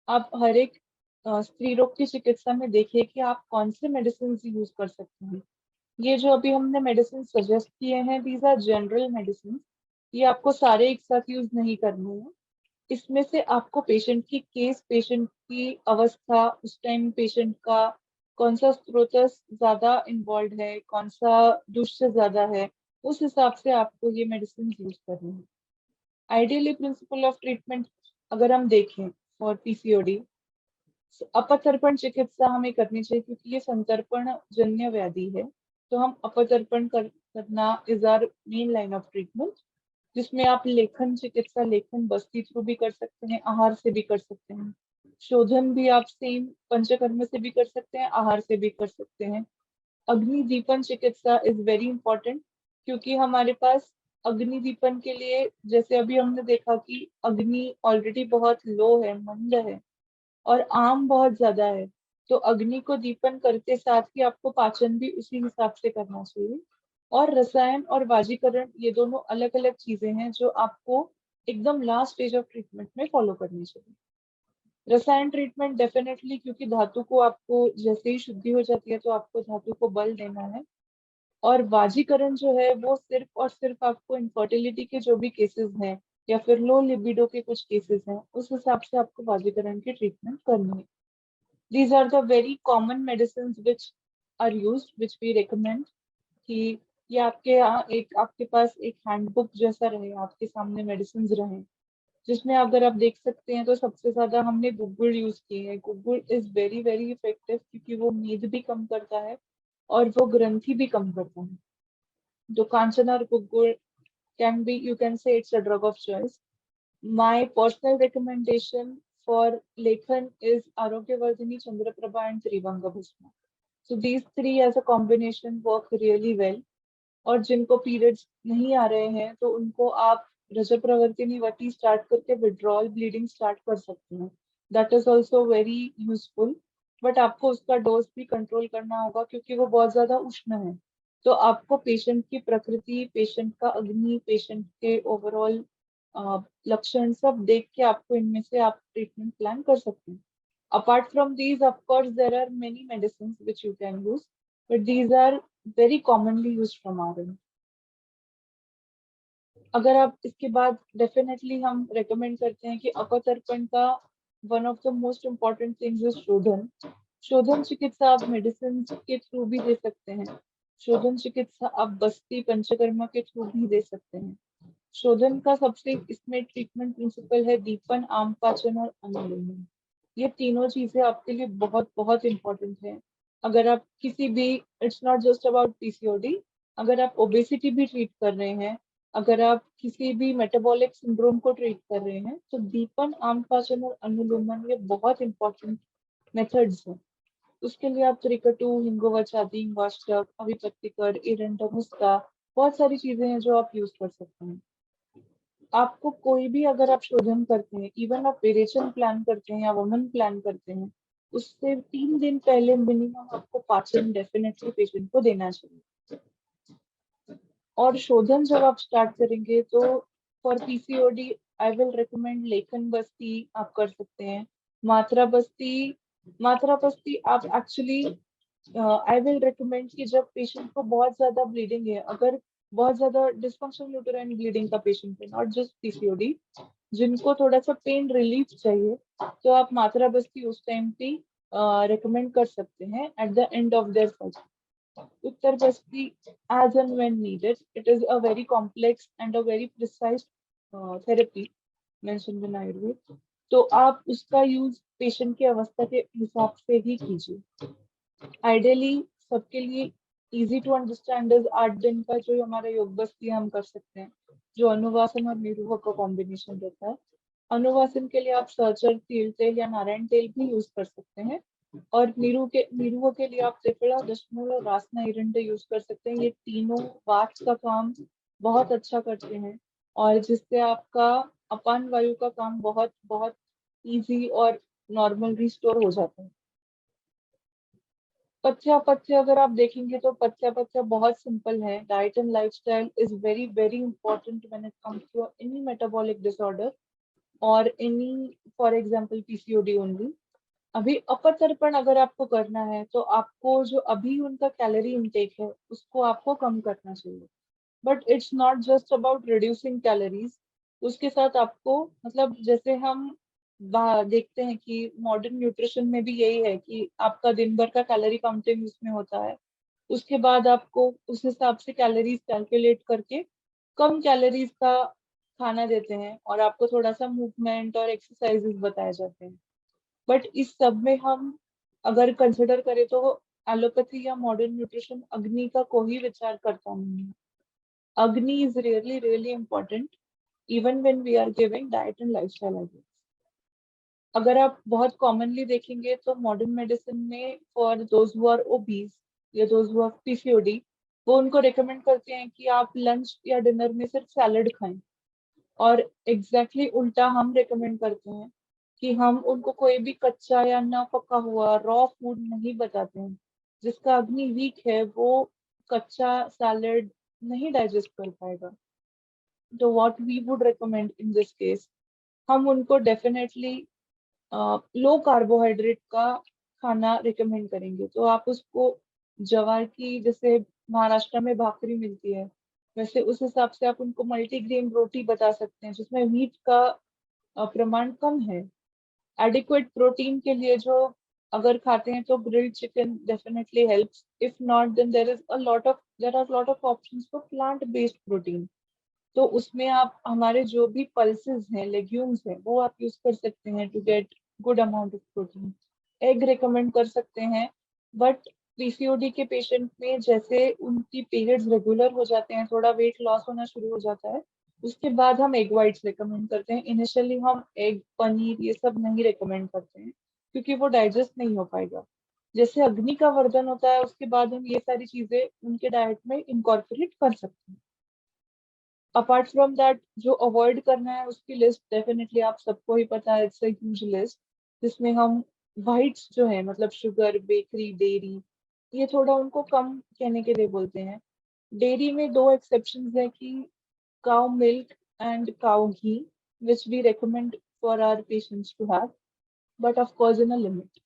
आप हर एक स्त्री रोग की चिकित्सा में देखिए कि आप कौन से मेडिसिन यूज कर सकते हैं। ये जो अभी हमने मेडिसिन सजेस्ट किए हैं, दीज आर जनरल मेडिसिन, ये आपको सारे एक साथ यूज नहीं करने हैं। इसमें से आपको पेशेंट की केस, पेशेंट की अवस्था, उस टाइम पेशेंट का कौन सा स्रोत ज्यादा इन्वॉल्व है, कौन सा दुष्य ज्यादा है, उस हिसाब से आपको ये मेडिसिन यूज करनी है। आइडियली प्रिंसिपल ऑफ ट्रीटमेंट अगर हम देखें फॉर पीसीओडी, अपतर्पण चिकित्सा हमें करनी चाहिए क्योंकि ये संतर्पण जन्य व्याधि है। तो हम अपतर्पण करना is our main line of treatment, जिसमें आप लेखन चिकित्सा, लेखन बस्ती थ्रू भी कर सकते हैं, आहार से भी कर सकते हैं। शोधन भी आप सेम पंचकर्म से भी कर सकते हैं, आहार से भी कर सकते हैं। अग्निदीपन चिकित्सा इज वेरी इंपॉर्टेंट, क्योंकि हमारे पास अग्निदीपन के लिए, जैसे अभी हमने देखा कि अग्नि ऑलरेडी बहुत लो है, मंद है, और आम बहुत ज्यादा है, तो अग्नि को दीपन करते साथ ही आपको पाचन भी उसी हिसाब से करना चाहिए। और रसायन और वाजीकरण, ये दोनों अलग अलग चीजें हैं जो आपको एकदम लास्ट स्टेज ऑफ ट्रीटमेंट में फॉलो करनी चाहिए। रसायन ट्रीटमेंट डेफिनेटली, क्योंकि धातु को आपको जैसे ही शुद्धि हो जाती है तो आपको धातु को बल देना है। और वाजीकरण जो है वो सिर्फ और सिर्फ आपको इनफर्टिलिटी के जो भी केसेस हैं या फिर लो लिबिडो के कुछ केसेस हैं, उस हिसाब से आपको वाजीकरण की ट्रीटमेंट करनी है। These are the very common medicines which are used, which we recommend, कि ये आपके यहाँ एक, आपके पास एक हैंडबुक जैसा रहे, आपके सामने मेडिसिन रहे, जिसमें अगर आप देख सकते हैं तो सबसे ज्यादा हमने गुग्गुल यूज की है। Guggul is very very effective क्योंकि वो नींद भी कम करता है और वो ग्रंथि भी कम करता है। तो कांचन और guggul can be, you can say it's a drug of choice. My personal recommendation for Lekhan is Arogyavardhini, Chandraprabha and Trivanga Bhusma. So these three as a combination work really well. और जिनको पीरियड्स नहीं आ रहे हैं तो उनको आप रजत प्रवर्तिनी वटी start करके withdrawal bleeding start कर सकते हैं। That is also very useful, but आपको उसका डोज भी कंट्रोल करना होगा क्योंकि वो बहुत ज्यादा उष्ण है। तो आपको पेशेंट की प्रकृति, पेशेंट का अग्नि, पेशेंट के ओवरऑल लक्षण सब देख के आपको इनमें से आप ट्रीटमेंट प्लान कर सकते हैं। Apart from these, of course, there are many medicines which you can use, but these are very commonly used from our end. अगर आप इसके बाद डेफिनेटली हम रेकमेंड करते हैं कि अपतर्पण का one of the most important things is शोधन। शोधन चिकित्सा आप मेडिसिन के थ्रू भी दे सकते हैं। शोधन चिकित्सा आप बस्ती पंचकर्मा के थ्रू भी दे सकते हैं। शोधन का सबसे इसमें ट्रीटमेंट प्रिंसिपल है दीपन, आम पाचन और अनुलोमन। ये तीनों चीजें आपके लिए बहुत बहुत इंपॉर्टेंट है। अगर आप किसी भी, it's not just about PCOD, अगर आप ओबेसिटी भी ट्रीट कर रहे हैं, अगर आप किसी भी मेटाबॉलिक सिंड्रोम को ट्रीट कर रहे हैं, तो दीपन, आम पाचन और अनुलोमन ये बहुत इंपॉर्टेंट मेथड्स हैं। उसके लिए आप त्रिकटु, हिंगोवचादी, हिंगाष्टक, अभिपत्तिकर, एरंडमुस्का, बहुत सारी चीजें हैं जो आप यूज कर सकते हैं। आपको कोई भी, अगर आप शोधन करते हैं, इवन आप विरेचन प्लान करते हैं या वमन प्लान करते हैं, उससे 3 दिन पहले मिनिमम आपको पाचन डेफिनेटली पेशेंट को देना चाहिए। और शोधन जब आप स्टार्ट करेंगे तो for PCOD I will recommend लेखन बस्ती आप कर सकते हैं। मात्रा बस्ती, मात्रा बस्ती आप एक्चुअली, आई विल रिकमेंड कि जब पेशेंट को बहुत ज्यादा ब्लीडिंग है, अगर बहुत ज्यादा डिस्फंक्शनल यूटेराइन ब्लीडिंग का पेशेंट है, नॉट जस्ट पीसीओडी, जिनको थोड़ा सा पेन रिलीफ चाहिए, तो आप मात्रा बस्ती उस टाइम पे रिकमेंड कर सकते हैं eight the end of their cycle. Uttar Basti, as and when needed. It is a very complex and a very precise therapy mentioned in Ayurveda. तो आप उसका यूज पेशेंट की अवस्था के हिसाब से ही कीजिए। आइडियली सबके लिए इजी टू अंडरस्टैंड इज 8 दिन का जो हमारा योग बस्ती हम कर सकते हैं, जो अनुवासन और निरूह का कॉम्बिनेशन रहता है। अनुवासन के लिए आप सहचर तिल तेल या नारायण तेल भी यूज कर सकते हैं, और निरूह के लिए आप त्रिफला, दशमूल और रासना एरंडे यूज कर सकते हैं। ये तीनों वात का काम बहुत अच्छा करते हैं और जिससे आपका अपान वायु का काम बहुत बहुत इजी और नॉर्मल रिस्टोर हो जाता है। पथ्य पथ्य अगर आप देखेंगे तो पथ्य पथ्य बहुत सिंपल है। Diet and lifestyle is very very important when it comes to any metabolic disorder और any, for example PCOD only. अभी अपर तर्पण अगर आपको करना है तो आपको जो अभी उनका कैलोरी इनटेक है उसको आपको कम करना चाहिए। But it's not just about reducing calories, उसके साथ आपको मतलब जैसे हम देखते हैं कि मॉडर्न न्यूट्रिशन में भी यही है कि आपका दिन भर का कैलोरी काउंटिंग उसमें होता है। उसके बाद आपको उस हिसाब से कैलोरीज कैलकुलेट करके कम कैलोरीज का खाना देते हैं और आपको थोड़ा सा मूवमेंट और एक्सरसाइजेस बताए जाते हैं। बट इस सब में हम अगर कंसिडर करें तो एलोपैथी या मॉडर्न न्यूट्रिशन अग्नि का कोई विचार करता नहीं है। Agni is really really important even when we are giving diet and lifestyle advice. अगर आप बहुत कॉमनली देखेंगे तो मॉडर्न मेडिसिन में for those who are obese या दोज हु हैव पीसीओडी, वो उनको रिकमेंड करते हैं कि आप लंच या डिनर में सिर्फ सैलड खाएं। और एग्जैक्टली उल्टा हम रिकमेंड करते हैं कि हम उनको कोई भी कच्चा या ना पका हुआ रॉ फूड नहीं बताते हैं। जिसका अग्नि वीक है वो कच्चा सैलड नहीं डाइजेस्ट कर पाएगा। तो what we would recommend in this case, हम उनको डेफिनेटली लो कार्बोहाइड्रेट का खाना रिकमेंड करेंगे। तो आप उसको ज्वार की, जैसे महाराष्ट्र में भाकरी मिलती है, वैसे उस हिसाब से आप उनको मल्टीग्रेन रोटी बता सकते हैं जिसमें वीट का प्रमाण कम है। एडिक्वेट प्रोटीन के लिए जो अगर खाते हैं तो grilled chicken definitely helps. If not then there are lot of options for plant based protein. तो उसमें आप हमारे जो भी पल्सेस हैं, लेग्यूम्स हैं, वो आप यूज कर सकते हैं to get good amount of protein. Egg recommend कर सकते हैं। बट पीसीओडी के पेशेंट में जैसे उनकी पीरियड्स रेगुलर हो जाते हैं, थोड़ा वेट लॉस होना शुरू हो जाता है, उसके बाद हम एग वाइट्स रिकमेंड करते हैं। इनिशियली हम एग, पनीर ये सब नहीं रिकमेंड करते हैं क्योंकि वो डाइजेस्ट नहीं हो पाएगा। जैसे अग्नि का वर्धन होता है उसके बाद हम ये सारी चीजें उनके डाइट में इंकॉर्पोरेट कर सकते हैं। अपार्ट फ्रॉम दैट जो अवॉइड करना है उसकी लिस्ट डेफिनेटली आप सबको ही पता है, इट्स अ ह्यूज लिस्ट जिसमें हम व्हाइट्स जो है मतलब शुगर, बेकरी, डेयरी, ये थोड़ा उनको कम कहने के लिए बोलते हैं। डेयरी में दो एक्सेप्शंस है कि cow milk and cow ghee which we recommend for our patients to have, but of course in a limit.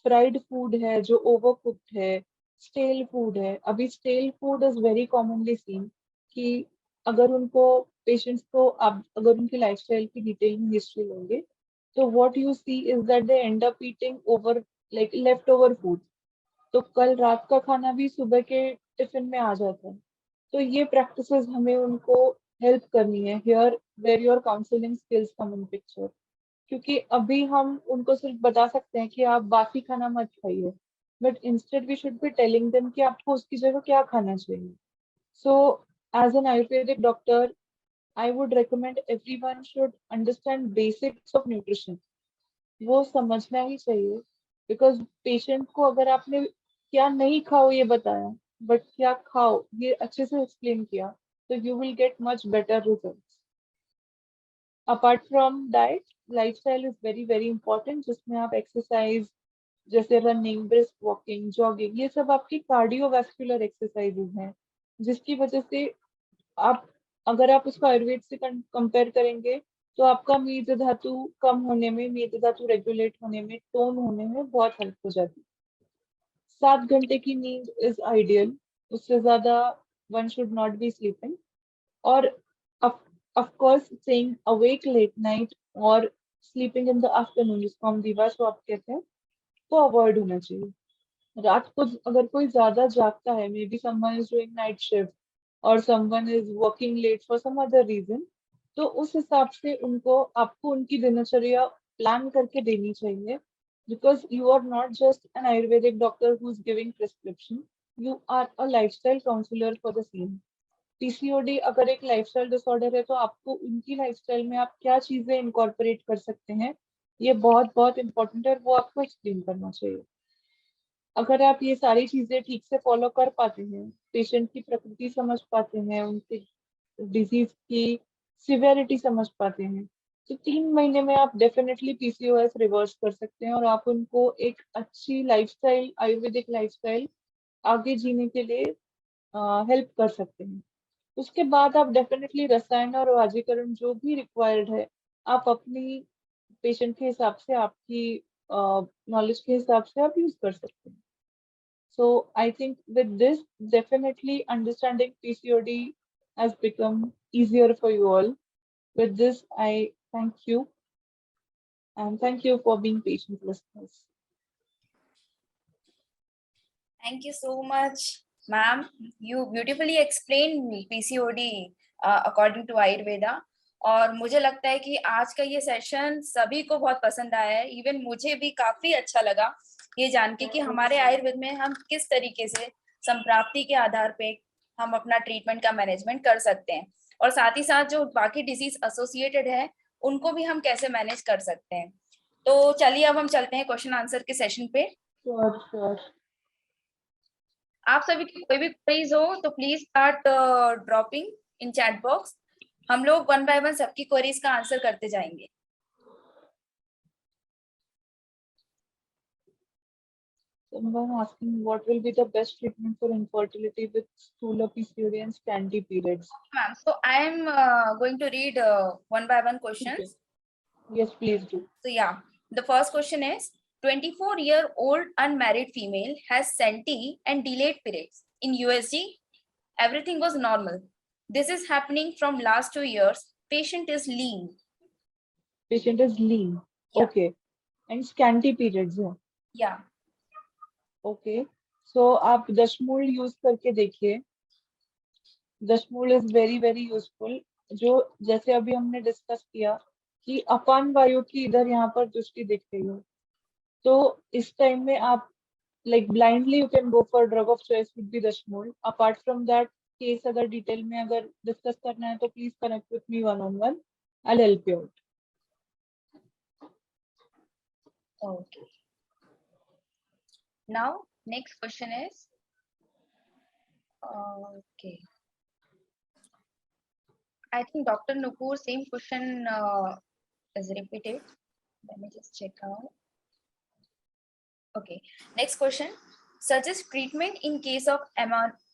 Fried food है जो ओवर कुक्ड है, स्टेल फूड है। अभी stale food is very commonly seen कि अगर उनको पेशेंट्स को आप अगर उनकी लाइफस्टाइल की डिटेल में हिस्ट्री लेंगे तो what you see is that they end up eating over like left over food. तो कल रात का खाना भी सुबह के टिफिन में आ जाता है। तो ये प्रैक्टिसेस हमें उनको हेल्प करनी है here where your counselling skills come in picture. क्योंकि अभी हम उनको सिर्फ बता सकते हैं कि आप बासी खाना मत खाइए, but instead we should be telling them कि आपको उसकी जगह क्या खाना चाहिए। So as an Ayurvedic doctor I would recommend everyone should understand basics of nutrition. वो समझना ही चाहिए। बिकॉज पेशेंट को अगर आपने क्या नहीं खाओ ये बताया, बट क्या खाओ ये अच्छे से एक्सप्लेन किया, तो you will get much better result. Apart from diet, lifestyle is very very important जिसमें आप एक्सरसाइज जैसे रनिंग, ब्रिस्क वॉकिंग, जॉगिंग, ये सब आपकी कार्डियोवैस्कुलर एक्सरसाइजेज हैं जिसकी वजह से आप अगर आप उसको आयुर्वेद से कंपेयर करेंगे तो आपका मेद धातु कम होने में, मेद धातु रेगुलेट होने में, टोन होने में बहुत हेल्प हो जाती है। 7 घंटे की नींद इज आइडियल, उससे ज्यादा one should not be sleeping. और of course staying awake late night और sleeping in the afternoon जिसको हम दीवा स्वाप कहते हैं, वो अवॉइड होना चाहिए। रात को अगर कोई ज्यादा जागता है, maybe someone is doing night shift और someone is working late for some other reason, तो उस हिसाब से उनको आपको उनकी दिनचर्या प्लान करके देनी चाहिए। Because you are not just an Ayurvedic doctor who is giving prescription, you are a lifestyle counsellor for the same. PCOD अगर एक लाइफस्टाइल डिसऑर्डर है तो आपको उनकी लाइफस्टाइल में आप क्या चीजें इनकॉर्पोरेट कर सकते हैं, ये बहुत बहुत इंपॉर्टेंट है और वो आपको एक्सप्लेन करना चाहिए। अगर आप ये सारी चीजें ठीक से फॉलो कर पाते हैं, पेशेंट की प्रकृति समझ पाते हैं, उनके डिजीज की सिवियरिटी समझ पाते हैं, तो 3 महीने में आप डेफिनेटली पीसीओएस रिवर्स कर सकते हैं और आप उनको एक अच्छी लाइफस्टाइल, आयुर्वेदिक लाइफस्टाइल आगे जीने के लिए हेल्प कर सकते हैं। उसके बाद आप डेफिनेटली रसायन और वाजीकरण जो भी रिक्वायर्ड है, आप अपनी पेशेंट के हिसाब से आपकी नॉलेज के हिसाब से आप यूज कर सकते हैं. So I think with this, definitely understanding PCOD has become easier for you all. With this, I thank you and thank you for being patient listeners. Thank you so much, ma'am. You beautifully explained PCOD according to Ayurveda. और मुझे लगता है कि आज का ये session सभी को बहुत पसंद आया है. इवन मुझे भी काफी अच्छा लगा ये जान के कि हमारे आयुर्वेद में हम किस तरीके से संप्राप्ति के आधार पे हम अपना ट्रीटमेंट का मैनेजमेंट कर सकते हैं, और साथ ही साथ जो बाकी डिजीज एसोसिएटेड है उनको भी हम कैसे मैनेज कर सकते हैं. तो चलिए अब हम चलते हैं क्वेश्चन आंसर के सेशन पे. Sure, sure. आप सभी की कोई भी क्वेरीज हो तो please start dropping in chat box. हम लोग वन बाय वन सबकी क्वेरीज का आंसर करते जाएंगे. Someone asking what will be the best treatment for infertility with stula PCOD and scanty periods. Ma'am, so I am going to read one by one questions. Okay. Yes, please do. So yeah, the first question is 24-year-old unmarried female has senti and delayed periods. In USG, everything was normal. This is happening from last 2 years. Patient is lean. Patient is lean. Yeah. Okay. And scanty periods. Yeah. Okay. So आप दशमूल use करके देखिए. दशमूल is very very useful. जो जैसे अभी हमने discuss किया कि अपान वायु की इधर यहाँ पर दृष्टि दिख रही हो, तो इस टाइम में आप like blindly you can go for drug of choice would be Dashmool. Apart from that, case अगर डिटेल में अगर डिस्कस करना है तो please connect with me one-on-one. I'll help you out. Okay. Now, next question is, okay. I think Dr. Nupur, same question is repeated. Let me just check out. Okay. Next question. Suggest treatment in case of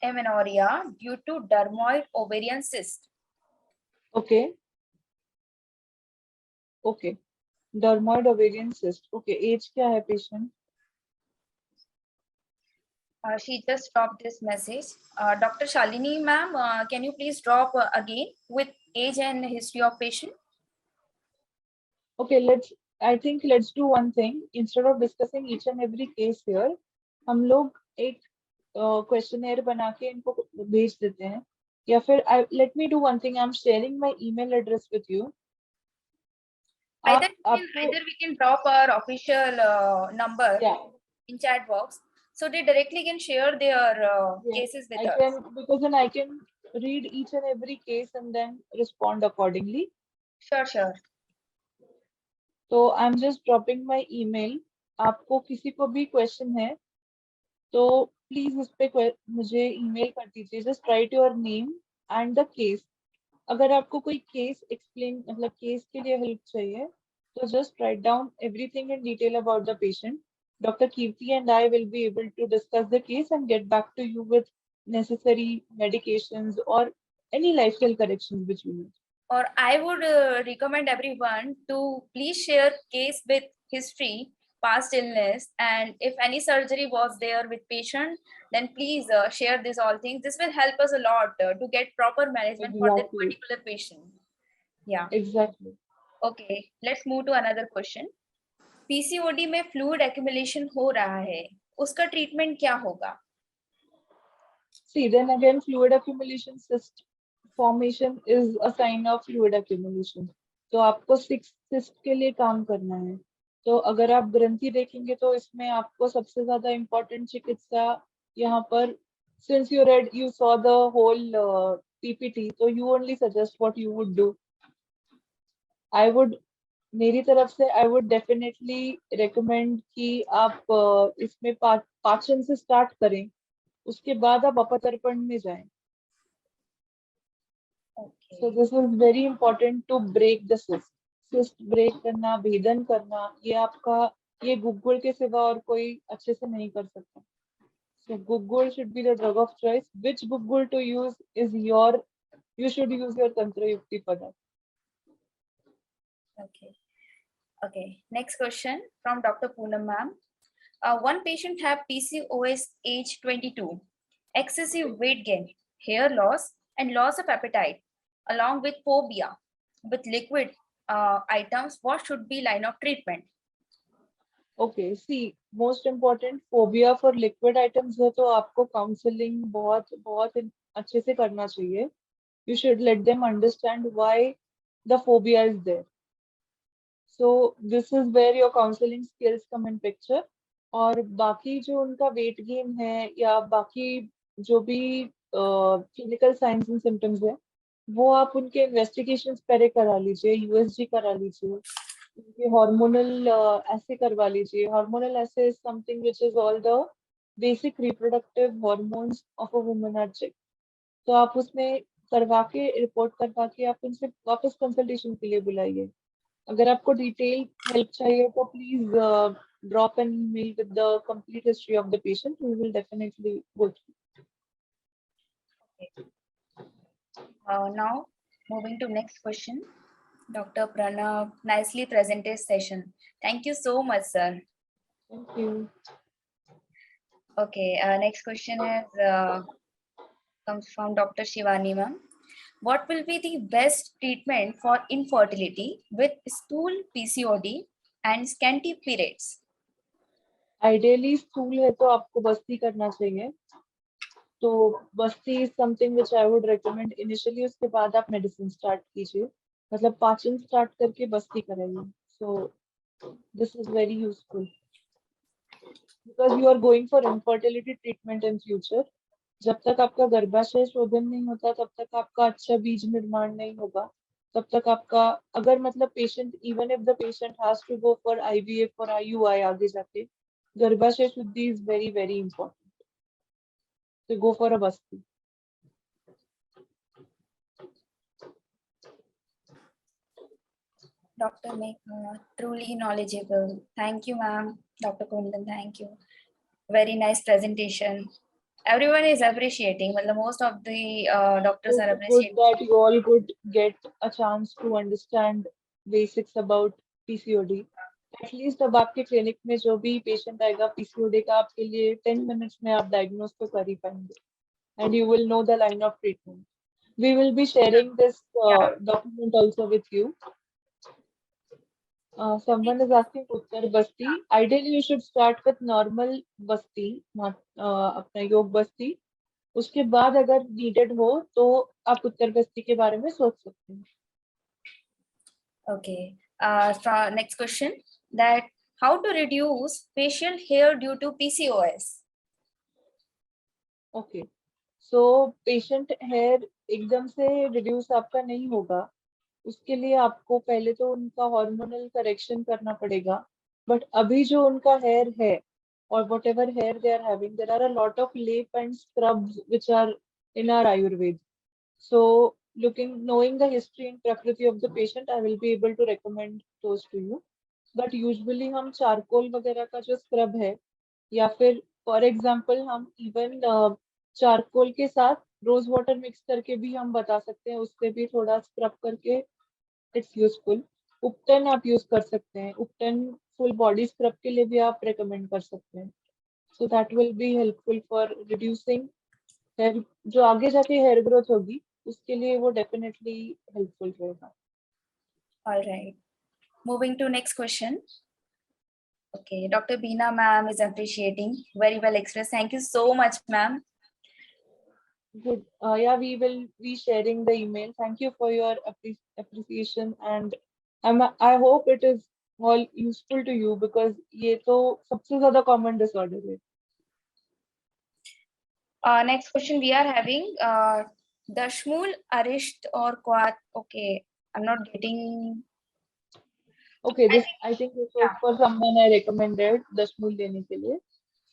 amenorrhea due to dermoid ovarian cyst. Okay. Okay. Dermoid ovarian cyst. Okay. Age क्या है patient? She just dropped this message. Dr. Shalini ma'am, can you please drop again with age and history of patient? Okay, I think let's do one thing. Instead of discussing each and every case here, हम लोग एक questionnaire बना के इनको भेज देते हैं. या फिर let me do one thing. I'm sharing my email address with you. Either we can drop our official number in chat box, so they directly can share their cases with us. Because then I can read each and every case and then respond accordingly. Sure, sure. So I'm just dropping my email. आपको किसी को भी question है तो please इस पे मुझे email कर दीजिए. Just right your name and the case. अगर आपको कोई केस एक्सप्लेन मतलब केस के लिए हेल्प चाहिए तो just write down everything in detail about the patient. Dr. Kirti and I will be able to discuss the case and get back to you with necessary medications or any lifestyle corrections which you need. Or I would recommend everyone to please share case with history, past illness, and if any surgery was there with patient, then please share these all things. This will help us a lot to get proper management for that particular patient. Yeah. Exactly. Okay, let's move to another question. PCOD में fluid accumulation हो रहा है, उसका treatment क्या होगा? See, then again, fluid accumulation cyst formation is a sign of fluid accumulation. तो आपको cyst के लिए काम करना है. तो अगर आप ग्रंथि देखेंगे तो इसमें आपको सबसे ज्यादा इम्पोर्टेंट चिकित्सा यहाँ पर, since you saw the whole PPT, so you only suggest what you would do. मेरी तरफ से I would definitely recommend कि आप इसमें पाचन से स्टार्ट करें, उसके बाद आप अपतर्पण में जाएं. So this is very important to break the cyst. Cyst break करना, भेदन करना, ये गुग्गुल के सिवा और कोई अच्छे से नहीं कर सकता. So guggul should be the drug of choice. Which guggul to use is you should use your Tantra Yukti for that. Okay. Okay, next question from Dr. Poonam ma'am. One patient have PCOS age 22, excessive weight gain, hair loss, and loss of appetite, along with phobia with liquid items. What should be line of treatment? Okay see most important phobia for liquid items है तो आपको counselling बहुत बहुत अच्छे से करना चाहिए. You should let them understand why the phobia is there. So this is where your counseling skills come in picture. और बाकी जो उनका वेट गेन है या बाकी जो भी क्लिनिकल साइंस एंड सिम्टम्स है वो आप उनके इन्वेस्टिगेशन पहले करा लीजिए, यूएसजी करा लीजिए, उनके हार्मोनल ऐसे करवा लीजिए. Hormonal assay is something which is all the basic reproductive hormones of a woman are check. तो आप उसमें करवा के रिपोर्ट करवा के आप उनसे वापस कंसल्टेशन के लिए बुलाइए. अगर आपको डिटेल हेल्प चाहिए तो please drop an email with the complete history of the patient. We will definitely go through. Now, moving to next question. Dr. Pranav, nicely presented session. Thank you so much, sir. Thank you. Okay, next question is comes from Dr. Shivani ma'am. What will be the best treatment for infertility with stool PCOD and scanty periods? Ideally stool है तो आपको बस्ती करना चाहिए. तो बस्ती is something which I would recommend initially. उसके बाद आप medicine start कीजिए, मतलब पाचन स्टार्ट करके बस्ती कराइए. So this is very useful because you are going for infertility treatment in future. जब तक आपका गर्भाशय शोधन नहीं होता तब तक आपका अच्छा बीज निर्माण नहीं होगा. तब तक आपका अगर मतलब patient even if the patient has to go for IVF और आईयूआई आगे जाके गर्भाशय शुद्धि इज वेरी वेरी इंपॉर्टेंट. तो go for a Basti. Dr. Megha, truly knowledgeable. Thank you, ma'am. Dr. Kundan, thank you. Very nice presentation. Everyone is appreciating. Well, most of the doctors are So good appreciating. that you all could get a chance to understand basics about PCOD. At least अब आपके clinic में जो भी patient आएगा PCOD का आपके लिए 10 minutes में आप डायग्नोस तो कर ही पाएंगे. And you will know the line of treatment. We will be sharing this Yeah. document also with you. Someone is asking Uttar Basti. Ideally, you should start with normal Basti, अपना योग बस्ती. उसके बाद अगर needed हो तो आप उत्तर बस्ती के बारे में सोच सकते हैं. Okay. Next question. That how to reduce facial hair due to PCOS? Okay so patient hair एकदम से रिड्यूस आपका नहीं होगा. उसके लिए आपको पहले तो उनका हार्मोनल करेक्शन करना पड़ेगा. बट अभी जो उनका हेयर है और whatever hair they are having there are a lot of लेप and scrubs which are in our Ayurveda. So looking knowing the history and prakriti of the patient, I will be able to recommend those to you. But usually हम charcoal वगैरह का जो scrub है या फिर for example हम even charcoal के साथ रोज वाटर मिक्स करके भी हम बता सकते हैं. उससे भी थोड़ा स्क्रब करके इट्स यूजफुल. उपटन आप यूज कर सकते हैं. उपटन फुल बॉडी स्क्रब के लिए भी आप रेकमेंड कर सकते हैं. So that will be helpful for reducing hair. जो आगे जाके हेयर ग्रोथ होगी उसके लिए वो डेफिनेटली हेल्पफुल रहेगा. All right. Moving to next question. Okay, Dr. Beena ma'am is appreciating. Very well expressed. Thank you so much, ma'am. Good. Yeah, we will be sharing the email. Thank you for your appreciation and I hope it is all useful to you because ये तो सबसे ज़्यादा common disorder है. Next question we are having Dashmul, Arisht or Quat. Okay, I'm not getting. Okay, this I think this was for someone I recommended दशमूल लेने के लिए.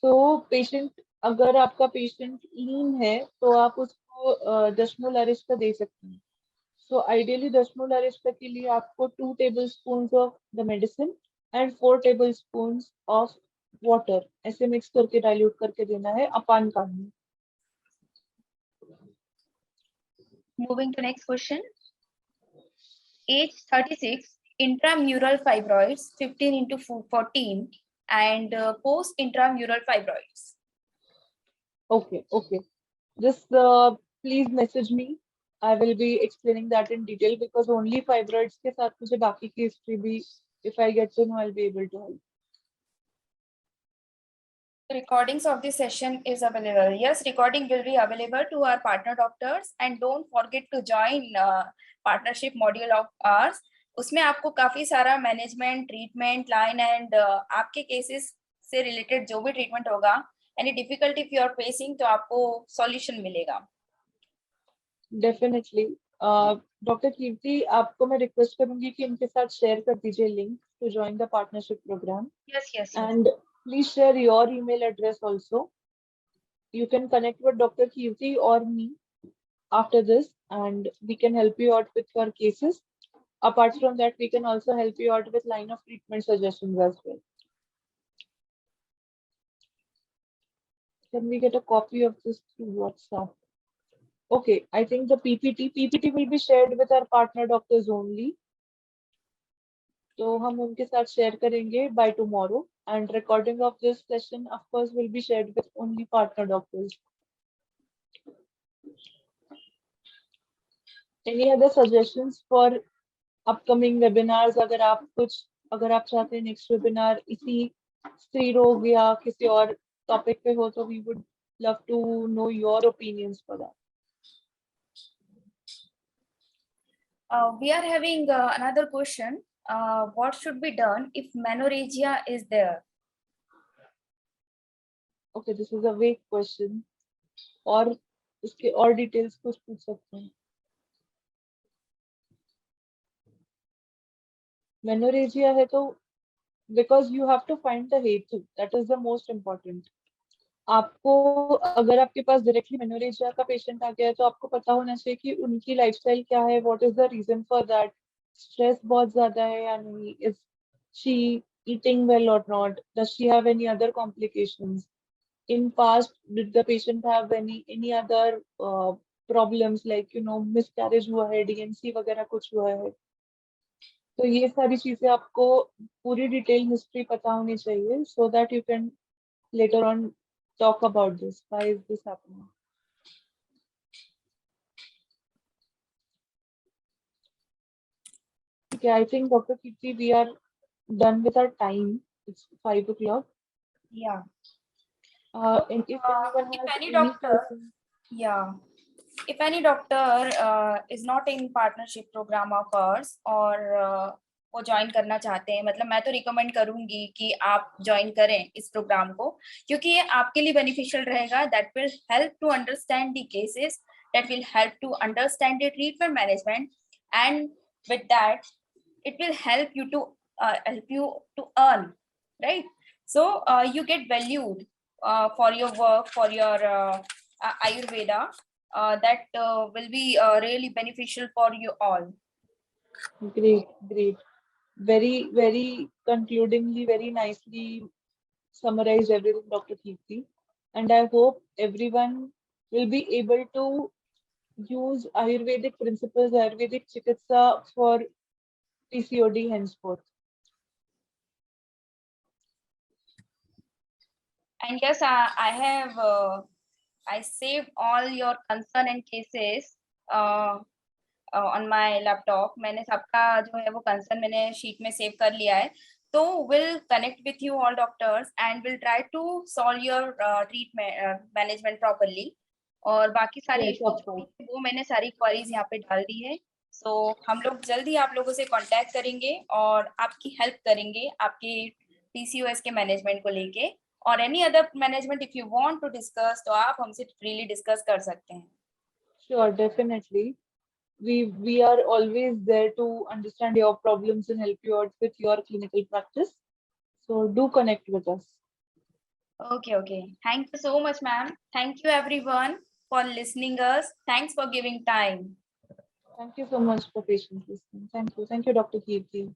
So patient अगर आपका patient lean है तो आप उसको दशमूल अरिष्ट दे सकते हैं. So ideally दशमूल अरिष्ट के लिए आपको 2 tablespoons of the medicine and 4 tablespoons of water ऐसे मिक्स करके dilute करके देना है अपान काल में. Moving to next question. Age 36, intramural fibroids 15x14 and post intramural fibroids. Okay. Just please message me. I will be explaining that in detail because only fibroids के साथ मुझे बाकी की history भी, if I get to know, I'll be able to help. Recordings of this session is available. Yes, recording will be available to our partner doctors, and don't forget to join partnership module of ours. उसमें आपको काफी सारा management, treatment, line and आपके cases से related जो भी treatment होगा, any difficulty if you are facing, तो आपको सॉल्यूशन मिलेगा. डेफिनेटली. डॉक्टर कीर्ति, आपको मैं रिक्वेस्ट करूंगी कि इनके साथ शेयर कर दीजिए link to join the partnership programme. Yes, yes. And please share your email address also. You can connect with Dr. Kirti or me after this, and we can help you out with your cases. Apart from that, we can also help you out with line of treatment suggestions as well. Can we get a copy of this through WhatsApp? Okay, I think the PPT will be shared with our partner doctors only. तो हम उनके साथ share करेंगे by tomorrow, and recording of this session of course will be shared with only partner doctors. Any other suggestions for upcoming webinars? अगर आप चाहते हैं next webinar इसी स्त्री रोग या किसी और topic पे हो, तो we would love to know your opinions for that. We are having another question. What should be done if menorrhagia is there? Okay, this is a vague question. और इसके और details कुछ पूछ सकते हैं? Menorrhagia है तो because you have to find the hetu, that is the most important. आपको अगर आपके पास डायरेक्टली मेनोरेजिया का पेशेंट आ गया है, तो आपको पता होना चाहिए कि उनकी लाइफस्टाइल क्या है, what is the reason for that. Stress बहुत ज्यादा है या नहीं, is she eating well or not, does she have any other complications, in past did the patient have any other problems like miscarriage हुआ है, DNC वगैरह कुछ हुआ है. तो ये सारी चीजें आपको पूरी डिटेल हिस्ट्री पता होनी चाहिए, so that you can later on talk about this. Why is this happening? Okay, I think Dr. Kirti, we are done with our time. It's 5 o'clock. Yeah. And if anyone has any any doctor, questions, yeah, if any doctor is not in partnership program of ours और वो join करना चाहते हैं, मतलब मैं तो recommend करूंगी कि आप ज्वाइन करें इस प्रोग्राम को, क्योंकि ये आपके लिए बेनिफिशियल रहेगा. That will help to understand the cases, that will help to understand the treatment management, and with that it will help you to earn, right? So you get valued for your work, for your Ayurveda, that will be really beneficial for you all. great. Very concludingly, very nicely summarized everything, Dr. Kirti. And I hope everyone will be able to use Ayurvedic principles, Ayurvedic Chikitsa for PCOD henceforth. And yes, I saved all your concern and cases on my laptop. मैंने सबका जो है वो concern मैंने sheet में save कर लिया है. तो we'll connect with you all doctors and we'll try to solve your treatment management properly. और बाकी सारी वो मैंने सारी queries यहाँ पे डाल दी है. So हम लोग जल्दी आप लोगों से contact करेंगे और आपकी help करेंगे आपके PCOS के management को लेके. और any other management if you want to discuss, तो आप हमसे freely discuss कर सकते हैं. Sure, definitely. We are always there to understand your problems and help you out with your clinical practice. So do connect with us. Okay. Thank you so much, ma'am. Thank you everyone for listening us. Thanks for giving time. Thank you so much for patiently listening. Thank you, Dr. Kirti.